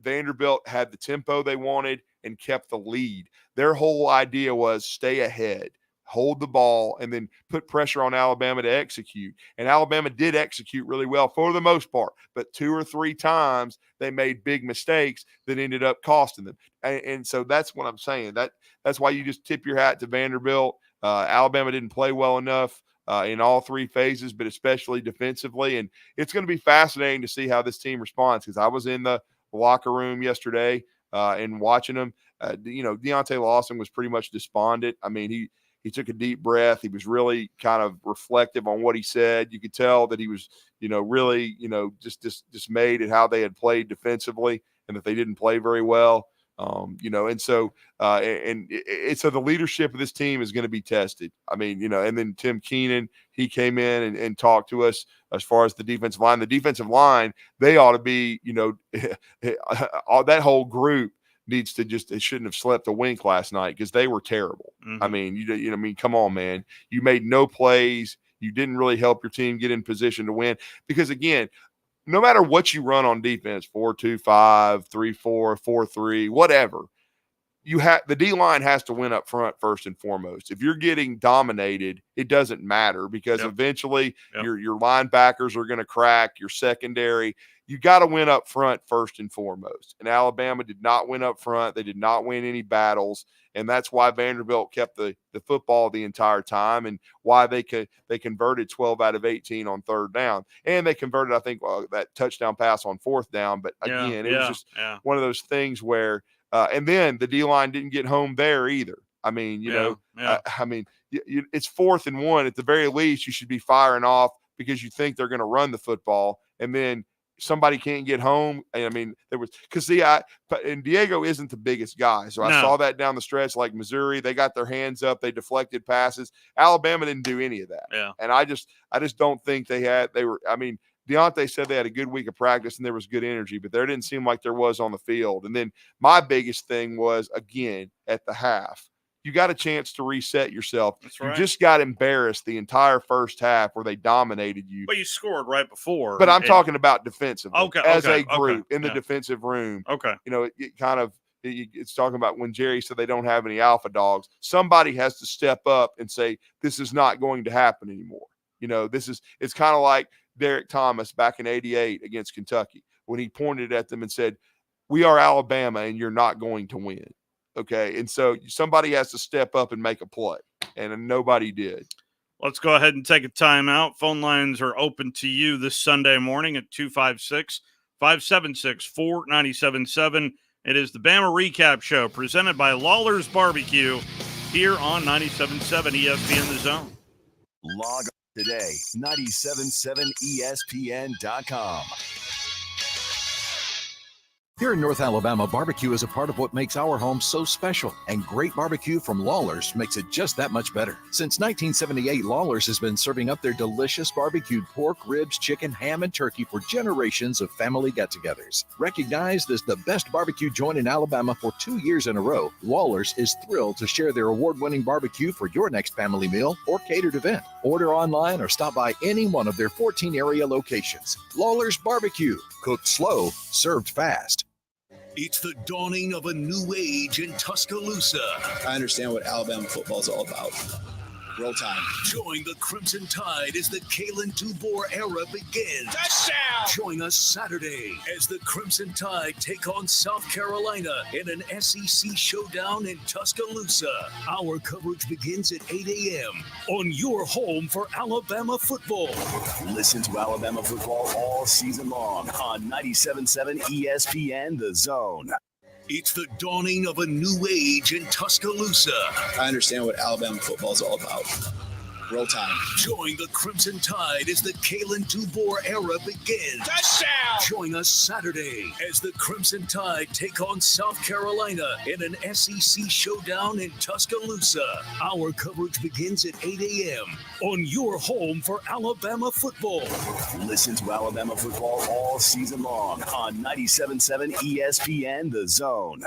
Vanderbilt had the tempo they wanted and kept the lead. Their whole idea was stay ahead, hold the ball, and then put pressure on Alabama to execute. And Alabama did execute really well for the most part, but 2 or 3 times they made big mistakes that ended up costing them. And so that's what I'm saying. That's why you just tip your hat to Vanderbilt. Alabama didn't play well enough in all 3 phases, but especially defensively. And it's going to be fascinating to see how this team responds, because I was in the locker room yesterday and watching them. Deontay Lawson was pretty much despondent. I mean, he took a deep breath. He was really kind of reflective on what he said. You could tell that he was, really, just dismayed at how they had played defensively and that they didn't play very well. And so the leadership of this team is going to be tested. I mean, and then Tim Keenan, he came in and talked to us as far as the defensive line. The defensive line, they ought to be, that whole group needs to it shouldn't have slept a wink last night, because they were terrible. I mean, come on, man. You made no plays. You didn't really help your team get in position to win, because again, no matter what you run on defense, 4-2-5, 3-4, 4-3, whatever, the D-line has to win up front first and foremost. If you're getting dominated, it doesn't matter, because eventually your linebackers are going to crack, your secondary. You got to win up front first and foremost. And Alabama did not win up front. They did not win any battles. And that's why Vanderbilt kept the football the entire time, and why they converted 12 out of 18 on 3rd down. And they converted, I think, that touchdown pass on 4th down. But again, it was just one of those things where and then the D-line didn't get home there either. I mean, it's 4th and 1. At the very least, you should be firing off, because you think they're going to run the football, and then somebody can't get home. And I mean, and Diego isn't the biggest guy. So I saw that down the stretch, like Missouri, they got their hands up, they deflected passes. Alabama didn't do any of that. Yeah. And I just don't think Deontay said they had a good week of practice and there was good energy, but there didn't seem like there was on the field. And then my biggest thing was, again, at the half, you got a chance to reset yourself. That's right. You just got embarrassed the entire first half where they dominated you. But you scored right before. But I'm talking about defensively, as a group in the yeah. defensive room. Okay. It's talking about when Jerry said they don't have any alpha dogs. Somebody has to step up and say, this is not going to happen anymore. It's kind of like Derek Thomas back in '88 against Kentucky when he pointed at them and said, "We are Alabama and you're not going to win." Okay. And so somebody has to step up and make a play, and nobody did. Let's go ahead and take a timeout. Phone lines are open to you this Sunday morning at 256-576-4977. It is the Bama Recap Show presented by Lawlers Barbecue here on 97.7 ESPN The Zone. Log on today, 977ESPN.com. Here in North Alabama, barbecue is a part of what makes our home so special, and great barbecue from Lawlers makes it just that much better. Since 1978, Lawlers has been serving up their delicious barbecued pork, ribs, chicken, ham, and turkey for generations of family get-togethers. Recognized as the best barbecue joint in Alabama for 2 years in a row, Lawlers is thrilled to share their award-winning barbecue for your next family meal or catered event. Order online or stop by any one of their 14 area locations. Lawlers Barbecue, cooked slow, served fast. It's the dawning of a new age in Tuscaloosa. I understand what Alabama football is all about. Roll time. Join the Crimson Tide as the Kalen DuBois era begins. Touchdown! Join us Saturday as the Crimson Tide take on South Carolina in an SEC showdown in Tuscaloosa. Our coverage begins at 8 a.m. on your home for Alabama football. Listen to Alabama football all season long on 97.7 ESPN The Zone. It's the dawning of a new age in Tuscaloosa. I understand what Alabama football is all about. Roll time. Join the Crimson Tide as the Kalen DuBois era begins. Touchdown! Join us Saturday as the Crimson Tide take on South Carolina in an SEC showdown in Tuscaloosa. Our coverage begins at 8 a.m. on your home for Alabama football. Listen to Alabama football all season long on 97.7 ESPN The Zone.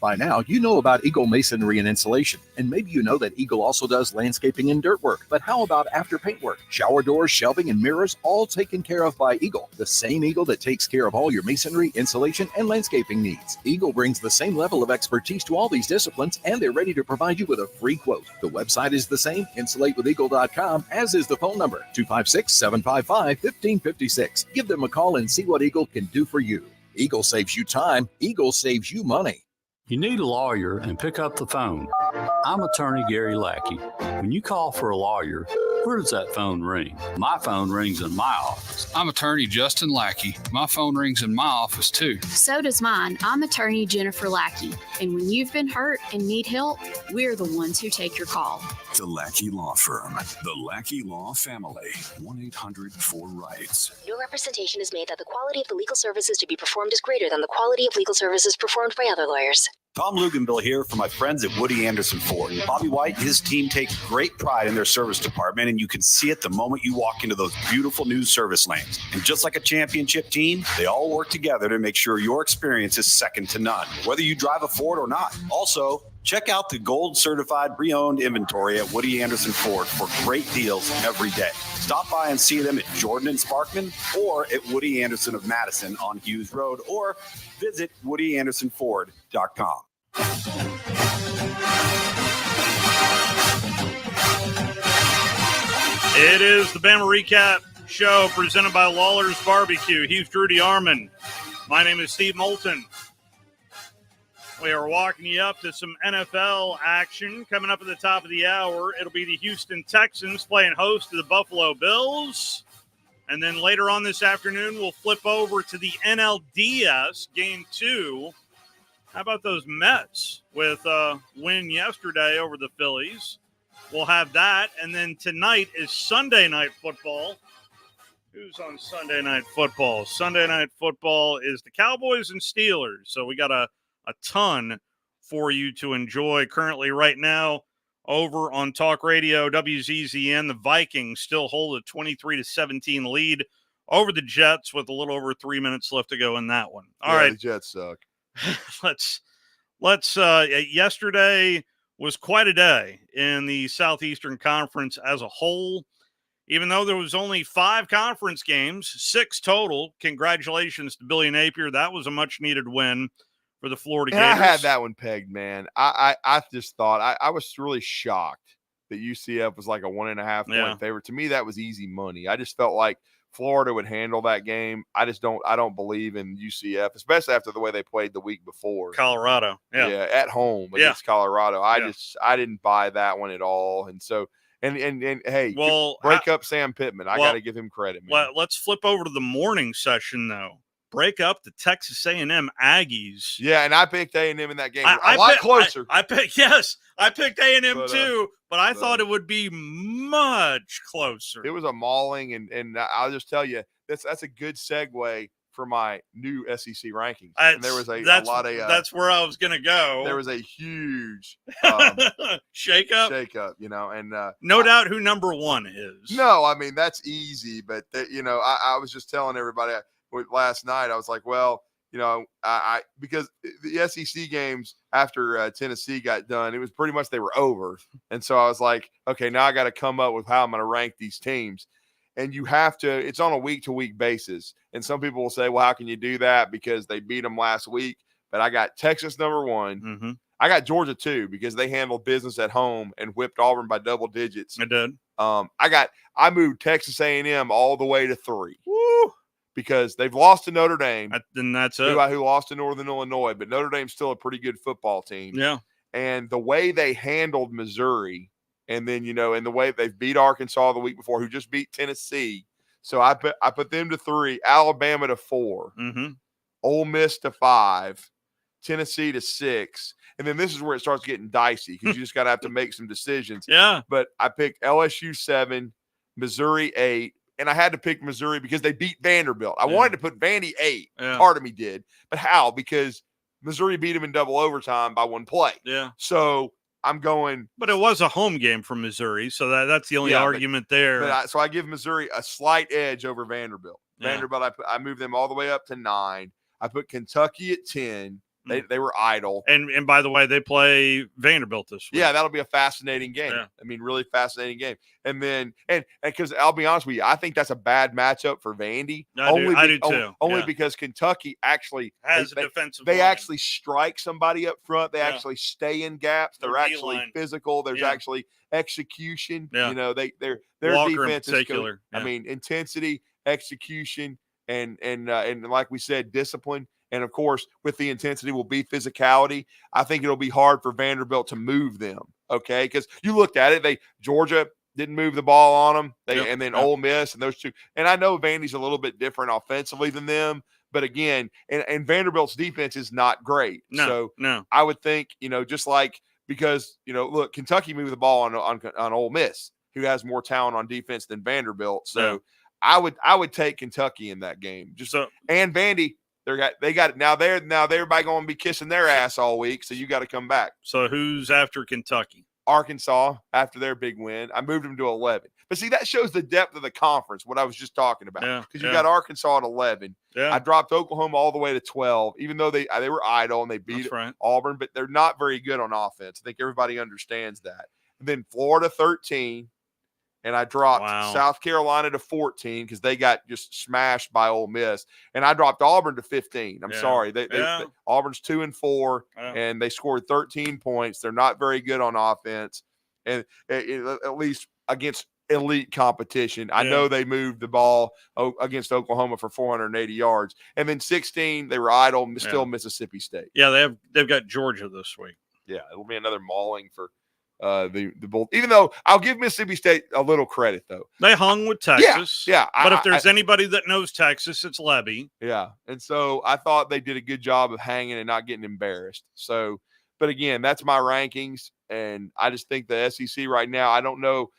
By now, you know about Eagle Masonry and Insulation, and maybe you know that Eagle also does landscaping and dirt work. But how about after paint work? Shower doors, shelving, and mirrors, all taken care of by Eagle, the same Eagle that takes care of all your masonry, insulation, and landscaping needs. Eagle brings the same level of expertise to all these disciplines, and they're ready to provide you with a free quote. The website is the same, insulatewitheagle.com, as is the phone number, 256-755-1556. Give them a call and see what Eagle can do for you. Eagle saves you time. Eagle saves you money. You need a lawyer and pick up the phone. I'm attorney Gary Lackey. When you call for a lawyer, where does that phone ring? My phone rings in my office. I'm attorney Justin Lackey. My phone rings in my office too. So does mine. I'm attorney Jennifer Lackey. And when you've been hurt and need help, we're the ones who take your call. The Lackey Law Firm. The Lackey Law Family. 1-800-4RIGHTS. No representation is made that the quality of the legal services to be performed is greater than the quality of legal services performed by other lawyers. Tom Luganville here for my friends at Woody Anderson Ford. Bobby White and his team take great pride in their service department, and you can see it the moment you walk into those beautiful new service lanes. And just like a championship team, they all work together to make sure your experience is second to none, whether you drive a Ford or not. Also, check out the gold certified pre-owned inventory at Woody Anderson Ford for great deals every day. Stop by and see them at Jordan and Sparkman or at Woody Anderson of Madison on Hughes Road, or visit WoodyAndersonFord.com. It is the Bama Recap Show presented by Lawlers Barbecue. He's Drew DeArmond. My name is Steve Moulton. We are walking you up to some NFL action coming up at the top of the hour. It'll be the Houston Texans playing host to the Buffalo Bills. And then later on this afternoon, we'll flip over to the NLDS Game 2. How about those Mets with a win yesterday over the Phillies? We'll have that. And then tonight is Sunday Night Football. Who's on Sunday Night Football? Sunday Night Football is the Cowboys and Steelers. So we got a ton for you to enjoy currently right now over on Talk Radio WZZN. The Vikings still hold a 23-17 lead over the Jets with a little over 3 minutes left to go in that one. All right, the Jets suck. let's yesterday was quite a day in the Southeastern Conference as a whole. Even though there was only 5 conference games, 6 total. Congratulations to Billy Napier. That was a much needed win for the Florida Gators. I had that one pegged, man. I just thought I was really shocked that UCF was like a 1.5 point favorite. To me, that was easy money. I just felt like Florida would handle that game. I don't believe in UCF, especially after the way they played the week before. Colorado. Yeah. At home against Colorado. I didn't buy that one at all. And so and hey, break up Sam Pittman. I got to give him credit, man. Let's flip over to the morning session though. Break up the Texas A&M Aggies. Yeah, and I picked A&M in that game. A lot closer. I picked A&M too, but I thought it would be much closer. It was a mauling, and I'll just tell you, that's a good segue for my new SEC rankings. And there was a lot of that's where I was going to go. There was a huge shake-up, and no doubt who number one is. No, I mean, that's easy, but I was just telling everybody last night, I was like, well, I because the SEC games after Tennessee got done, it was pretty much they were over. And so I was like, okay, now I got to come up with how I'm going to rank these teams. And you have to, it's on a week-to-week basis. And some people will say, well, how can you do that? Because they beat them last week. But I got Texas number one. Mm-hmm. I got Georgia two because they handled business at home and whipped Auburn by double digits. I did. I moved Texas A&M all the way to 3. Woo! Because they've lost to Notre Dame. And that's it. Who lost to Northern Illinois, but Notre Dame's still a pretty good football team. Yeah. And the way they handled Missouri, and then, and the way they've beat Arkansas the week before, who just beat Tennessee. So I put them to 3, Alabama to 4, Ole Miss to 5, Tennessee to 6. And then this is where it starts getting dicey because you just got to have to make some decisions. Yeah. But I picked LSU 7, Missouri 8. And I had to pick Missouri because they beat Vanderbilt. I wanted to put Vandy 8. Yeah. Part of me did. But how? Because Missouri beat them in double overtime by 1 play. Yeah. So I'm going. But it was a home game for Missouri. So that's the only argument there. So I give Missouri a slight edge over Vanderbilt. Yeah. Vanderbilt, I moved them all the way up to 9. I put Kentucky at 10. They were idle. And by the way, they play Vanderbilt this week. Yeah, that'll be a fascinating game. Yeah. I mean, really fascinating game. And then and because I'll be honest with you, I think that's a bad matchup for Vandy. I do too. Only because Kentucky actually has a defensive They line. Actually strike somebody up front. They actually stay in gaps. They're actually D-line. physical. There's actually execution. Yeah. Their Walker defense in particular. is good. I mean, intensity, execution, and like we said, discipline. And, of course, with the intensity will be physicality. I think it'll be hard for Vanderbilt to move them, okay? Because you looked at it. Georgia didn't move the ball on them. And then Ole Miss and those two. And I know Vandy's a little bit different offensively than them. But, again, and Vanderbilt's defense is not great. No. I would think, just like because, look, Kentucky moved the ball on Ole Miss, who has more talent on defense than Vanderbilt. So I would take Kentucky in that game. And Vandy. They got it. Now everybody going to be kissing their ass all week, so you got to come back. So who's after Kentucky? Arkansas after their big win. I moved them to 11. But see, that shows the depth of the conference, what I was just talking about. Because you got Arkansas at 11. Yeah. I dropped Oklahoma all the way to 12, even though they were idle and they beat Auburn, but they're not very good on offense. I think everybody understands that. And then Florida 13. And I dropped South Carolina to 14 because they got just smashed by Ole Miss. And I dropped Auburn to 15. I'm sorry. Auburn's 2-4, and they scored 13 points. They're not very good on offense, and at least against elite competition. I know they moved the ball against Oklahoma for 480 yards. And then 16, they were idle, still Mississippi State. Yeah, they've got Georgia this week. Yeah, it'll be another mauling for the Bulls, even though I'll give Mississippi State a little credit though. They hung with Texas. Yeah. But if there's anybody that knows Texas, it's Levy. Yeah. And so I thought they did a good job of hanging and not getting embarrassed. So, but again, that's my rankings. And I just think the SEC right now, I don't know.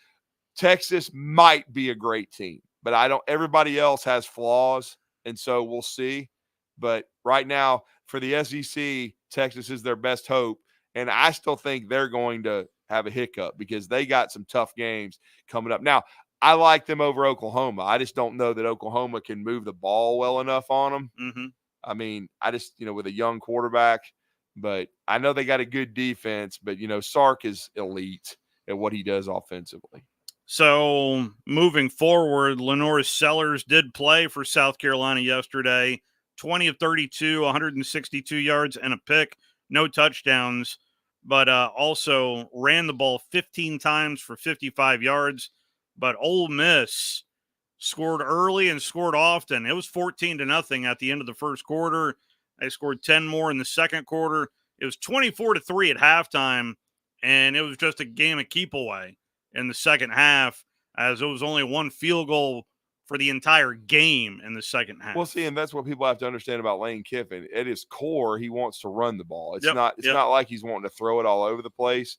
Texas might be a great team, but everybody else has flaws. And so we'll see. But right now for the SEC, Texas is their best hope. And I still think they're going to have a hiccup because they got some tough games coming up. Now, I like them over Oklahoma. I just don't know that Oklahoma can move the ball well enough on them. Mm-hmm. I mean, I just, with a young quarterback, but I know they got a good defense, but, Sark is elite at what he does offensively. So moving forward, Lenoris Sellers did play for South Carolina yesterday, 20 of 32, 162 yards and a pick, no touchdowns. But also ran the ball 15 times for 55 yards. But Ole Miss scored early and scored often. It was 14-0 at the end of the first quarter. They scored 10 more in the second quarter. It was 24-3 at halftime, and it was just a game of keep away in the second half, as it was only one field goal for the entire game in the second half. Well, see, and that's what people have to understand about Lane Kiffin. At his core, he wants to run the ball. It's not like he's wanting to throw it all over the place.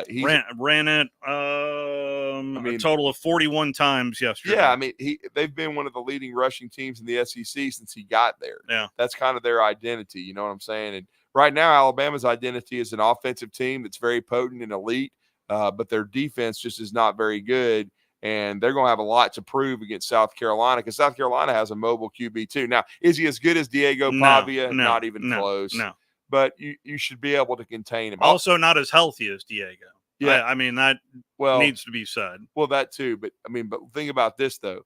He ran it a total of 41 times yesterday. Yeah, I mean, they've been one of the leading rushing teams in the SEC since he got there. Yeah. That's kind of their identity, you know what I'm saying? And right now, Alabama's identity is an offensive team that's very potent and elite, but their defense just is not very good, and they're going to have a lot to prove against South Carolina because South Carolina has a mobile QB too. Now, is he as good as Diego Pavia? Not even close. No. But you should be able to contain him. Also not as healthy as Diego. Yeah. I mean, that needs to be said. Well, that too. But, but think about this, though.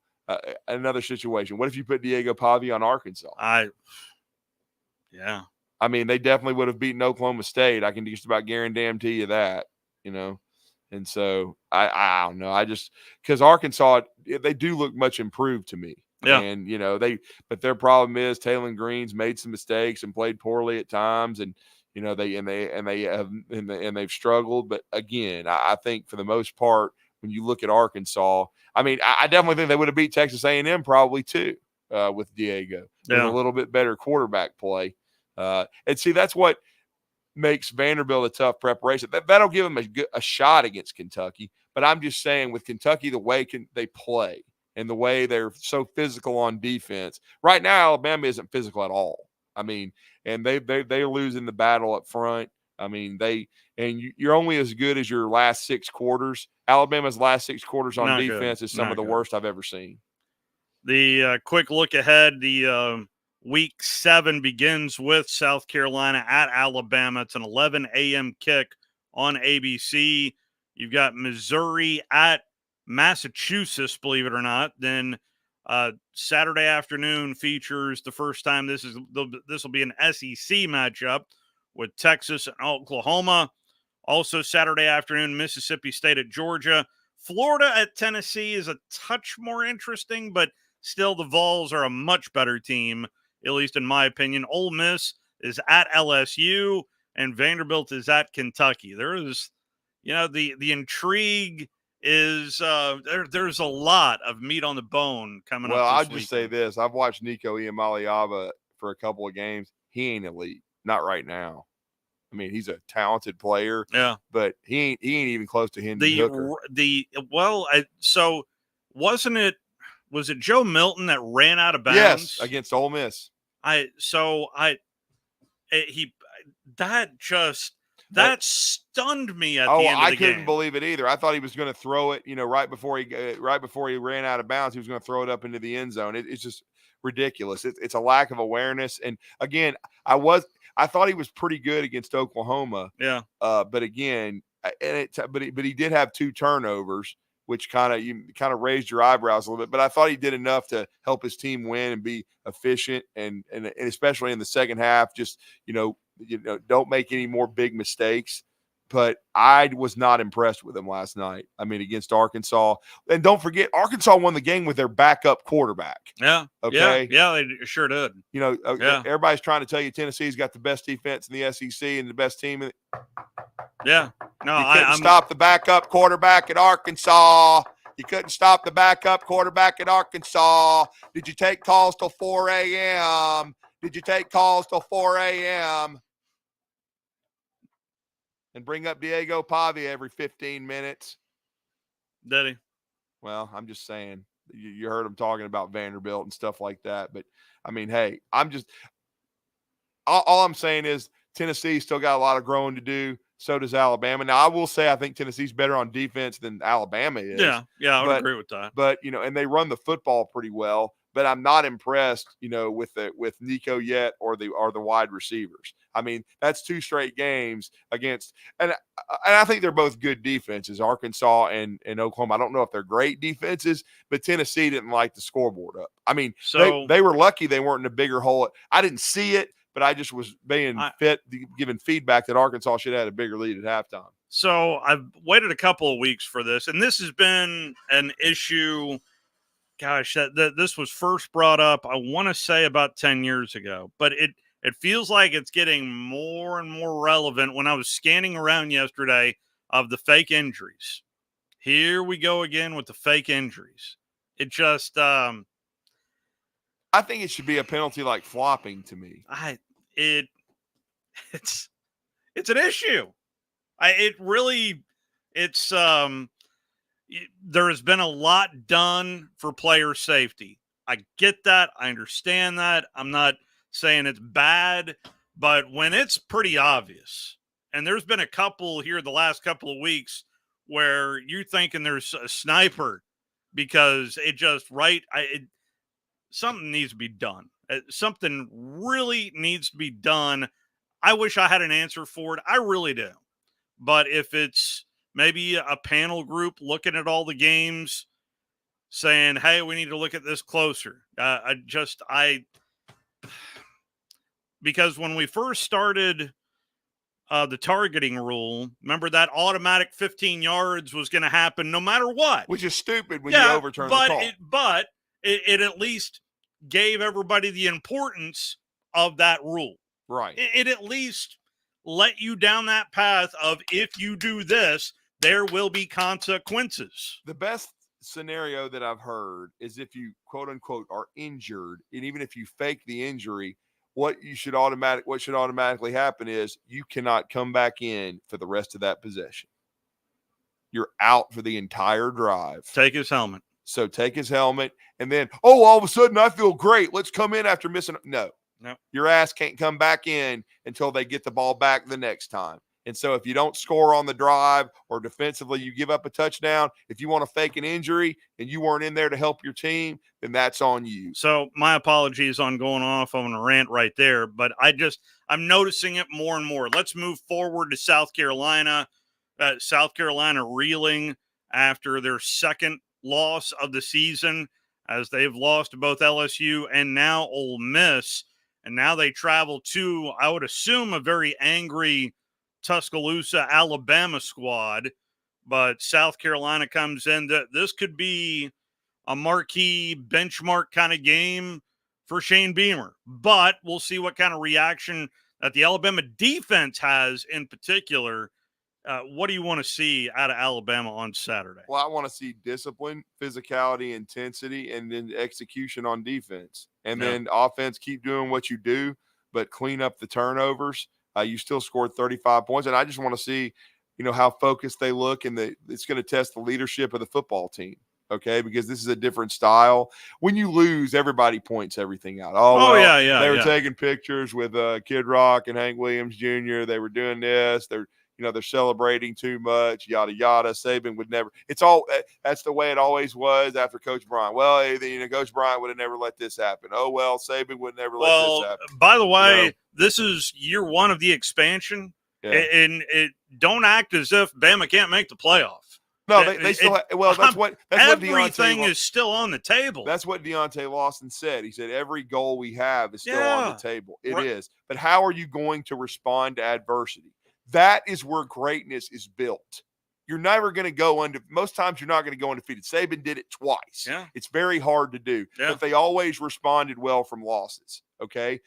Another situation. What if you put Diego Pavia on Arkansas? Yeah. I mean, they definitely would have beaten Oklahoma State. I can just about guarantee you that, And so, I don't know. Because Arkansas, they do look much improved to me. Yeah. And, but their problem is Taylor Green's made some mistakes and played poorly at times. And, they've struggled. But again, I think for the most part, when you look at Arkansas, I mean, I definitely think they would have beat Texas A&M probably too with Diego. With a little bit better quarterback play. And see, that's what makes Vanderbilt a tough preparation. That'll give them a shot against Kentucky. But I'm just saying with Kentucky, the way they play and the way they're so physical on defense. Right now, Alabama isn't physical at all. I mean, and they're losing the battle up front. I mean, you're only as good as your last 6 quarters. Alabama's last 6 quarters on defense is some of the worst I've ever seen. The quick look ahead, the Week 7 begins with South Carolina at Alabama. It's an 11 a.m. kick on ABC. You've got Missouri at Massachusetts, believe it or not. Then Saturday afternoon features the first time this will be an SEC matchup with Texas and Oklahoma. Also Saturday afternoon, Mississippi State at Georgia. Florida at Tennessee is a touch more interesting, but still the Vols are a much better team, at least in my opinion. Ole Miss is at LSU, and Vanderbilt is at Kentucky. There is, the intrigue is there's a lot of meat on the bone coming up. Well, I'll just say this. I've watched Nico Iamaleava for a couple of games. He ain't elite. Not right now. I mean, he's a talented player. Yeah. But he ain't even close to Hendon Hooker. Was it Joe Milton that ran out of bounds? Yes, against Ole Miss. That stunned me at the end of the game. I couldn't believe it either. I thought he was going to throw it, right before he ran out of bounds. He was going to throw it up into the end zone. It's just ridiculous. It's a lack of awareness. And again, I thought he was pretty good against Oklahoma. Yeah. But again, but he did have 2 turnovers, which kind of raised your eyebrows a little bit. But I thought he did enough to help his team win and be efficient, and especially in the second half, just don't make any more big mistakes. But I was not impressed with him last night. I mean, against Arkansas. And don't forget, Arkansas won the game with their backup quarterback. Yeah. Okay. Yeah, they sure did. Everybody's trying to tell you Tennessee's got the best defense in the SEC and the best team. Yeah. No, you couldn't stop the backup quarterback at Arkansas. You couldn't stop the backup quarterback at Arkansas. Did you take calls till 4 a.m.? Did you take calls till 4 a.m.? And bring up Diego Pavia every 15 minutes. Did he? Well, I'm just saying. You heard him talking about Vanderbilt and stuff like that. But, I mean, hey, all I'm saying is Tennessee still got a lot of growing to do. So does Alabama. Now, I will say I think Tennessee's better on defense than Alabama is. Yeah, I would agree with that. But, and they run the football pretty well. But I'm not impressed, with Nico yet or the wide receivers. I mean, that's 2 straight games against, and I think they're both good defenses, Arkansas and Oklahoma. I don't know if they're great defenses, but Tennessee didn't light the scoreboard up. I mean, they were lucky they weren't in a bigger hole. I didn't see it, but I just was giving feedback that Arkansas should have had a bigger lead at halftime. So I've waited a couple of weeks for this, and this has been an issue gosh, this was first brought up, I want to say about 10 years ago, but it feels like it's getting more and more relevant when I was scanning around yesterday of the fake injuries. Here we go again with the fake injuries. It just I think it should be a penalty like flopping to me. It's an issue. There has been a lot done for player safety. I get that. I understand that. I'm not saying it's bad, but when it's pretty obvious, and there's been a couple here the last couple of weeks where you're thinking there's a sniper because something needs to be done. Something really needs to be done. I wish I had an answer for it. I really do. But if it's maybe a panel group looking at all the games saying, hey, we need to look at this closer. Because when we first started the targeting rule, remember that automatic 15 yards was going to happen no matter what. Which is stupid when you overturn the call. But it at least gave everybody the importance of that rule. Right. It at least let you down that path of if you do this, there will be consequences. The best scenario that I've heard is if you quote unquote are injured, and even if you fake the injury, what should automatically happen is you cannot come back in for the rest of that possession. You're out for the entire drive. Take his helmet. So take his helmet, and then, all of a sudden I feel great. Let's come in after missing. No. Your ass can't come back in until they get the ball back the next time. And so if you don't score on the drive or defensively you give up a touchdown, if you want to fake an injury and you weren't in there to help your team, then that's on you. So my apologies on going off on a rant right there, but I'm noticing it more and more. Let's move forward to South Carolina. South Carolina reeling after their second loss of the season as they've lost to both LSU and now Ole Miss. And now they travel to, I would assume, a very angry Tuscaloosa, Alabama squad. But South Carolina comes in. This could be a marquee benchmark kind of game for Shane Beamer. But we'll see what kind of reaction that the Alabama defense has in particular. What do you want to see out of Alabama on Saturday? Well, I want to see discipline, physicality, intensity, and then execution on defense. And then offense, keep doing what you do, but clean up the turnovers. You still scored 35 points. And I just want to see, how focused they look, and it's going to test the leadership of the football team. Okay, because this is a different style. When you lose, everybody points everything out. They were taking pictures with Kid Rock and Hank Williams Jr. They were doing this. They're celebrating too much, yada, yada. Saban would never – that's the way it always was after Coach Bryant. Well, Coach Bryant would have never let this happen. Oh, well, Saban would never let this happen. By the way, this is year one of the expansion, and don't act as if Bama can't make the playoff. No, they still everything is still on the table. That's what Deontay Lawson said. He said every goal we have is still on the table. It is. But how are you going to respond to adversity? That is where greatness is built. You're never going to go most times you're not going to go undefeated. Saban did it twice. Yeah. It's very hard to do. Yeah. But they always responded well from losses. Okay.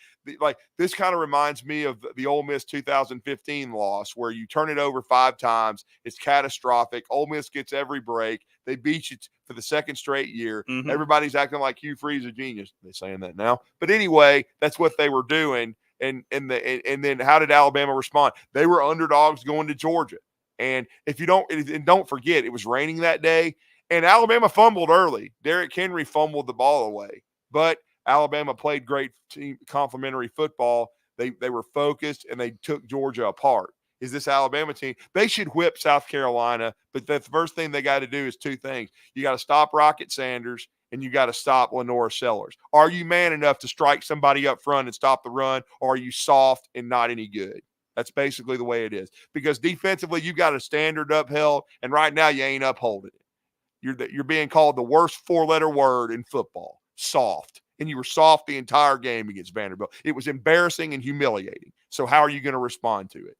This kind of reminds me of the Ole Miss 2015 loss where you turn it over 5 times. It's catastrophic. Ole Miss gets every break. They beat you for the second straight year. Mm-hmm. Everybody's acting like Hugh Freeze a genius. They're saying that now. But anyway, that's what they were doing. And then how did Alabama respond? They were underdogs going to Georgia. And don't forget, it was raining that day, and Alabama fumbled early. Derrick Henry fumbled the ball away, but Alabama played great team complementary football. They were focused, and they took Georgia apart. Is this Alabama team? They should whip South Carolina, but the first thing they got to do is 2 things. You got to stop Rocket Sanders, and you got to stop Lenora Sellers. Are you man enough to strike somebody up front and stop the run, or are you soft and not any good? That's basically the way it is. Because defensively, you got a standard upheld, and right now you ain't upholding it. You're being called the worst 4-letter word in football, soft. And you were soft the entire game against Vanderbilt. It was embarrassing and humiliating. So how are you going to respond to it?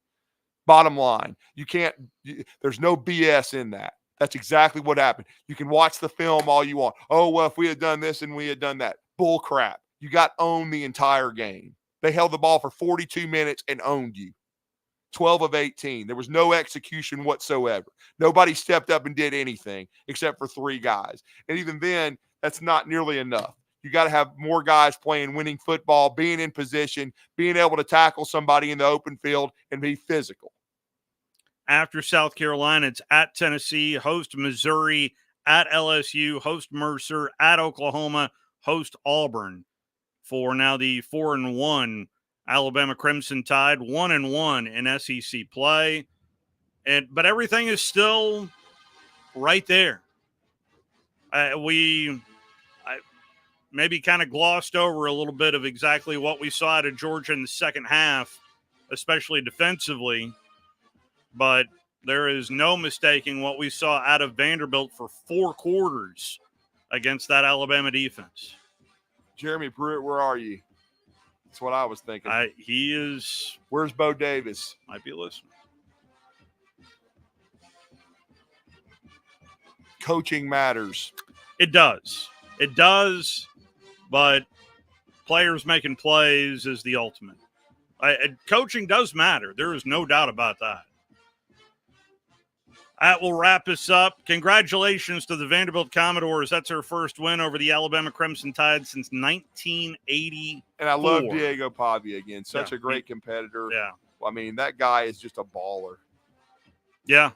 Bottom line, there's no BS in that. That's exactly what happened. You can watch the film all you want. Oh, well, if we had done this and we had done that. Bull crap. You got owned the entire game. They held the ball for 42 minutes and owned you. 12 of 18. There was no execution whatsoever. Nobody stepped up and did anything except for 3 guys. And even then, that's not nearly enough. You got to have more guys playing winning football, being in position, being able to tackle somebody in the open field, and be physical. After South Carolina, it's at Tennessee, host Missouri, at LSU, host Mercer, at Oklahoma, host Auburn. For now the 4-1 Alabama Crimson Tide, 1-1 in SEC play. But everything is still right there. We maybe kind of glossed over a little bit of exactly what we saw out of Georgia in the second half, especially defensively. But there is no mistaking what we saw out of Vanderbilt for 4 quarters against that Alabama defense. Jeremy Pruitt, where are you? That's what I was thinking. He is. Where's Bo Davis? Might be listening. Coaching matters. It does. It does, but players making plays is the ultimate. Coaching does matter. There is no doubt about that. That will wrap us up. Congratulations to the Vanderbilt Commodores. That's their first win over the Alabama Crimson Tide since 1980. And I love Diego Pavia again. Such a great competitor. Yeah. I mean, that guy is just a baller. Yeah.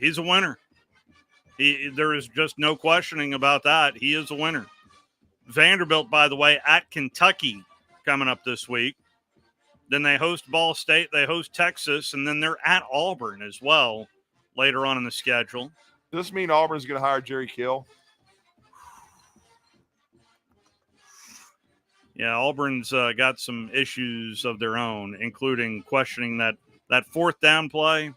He's a winner. There is just no questioning about that. He is a winner. Vanderbilt, by the way, at Kentucky coming up this week. Then they host Ball State. They host Texas. And then they're at Auburn as well later on in the schedule. Does this mean Auburn's going to hire Jerry Kill? Yeah, Auburn's got some issues of their own, including questioning that 4th down play.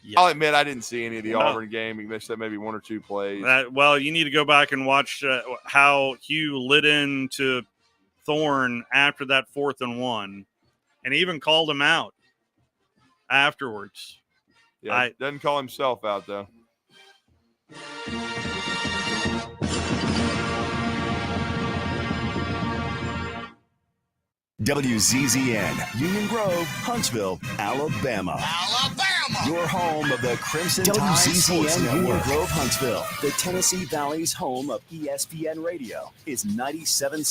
Yeah. I'll admit I didn't see any of the Auburn game. They said maybe 1 or 2 plays. Well, you need to go back and watch how Hugh lit into Thorne after that 4th and 1, and even called him out afterwards. Yeah, doesn't call himself out, though. WZZN, Union Grove, Huntsville, Alabama. Your home of the Crimson Tide Sports Network. Union Grove, Huntsville, the Tennessee Valley's home of ESPN Radio, is 97.7.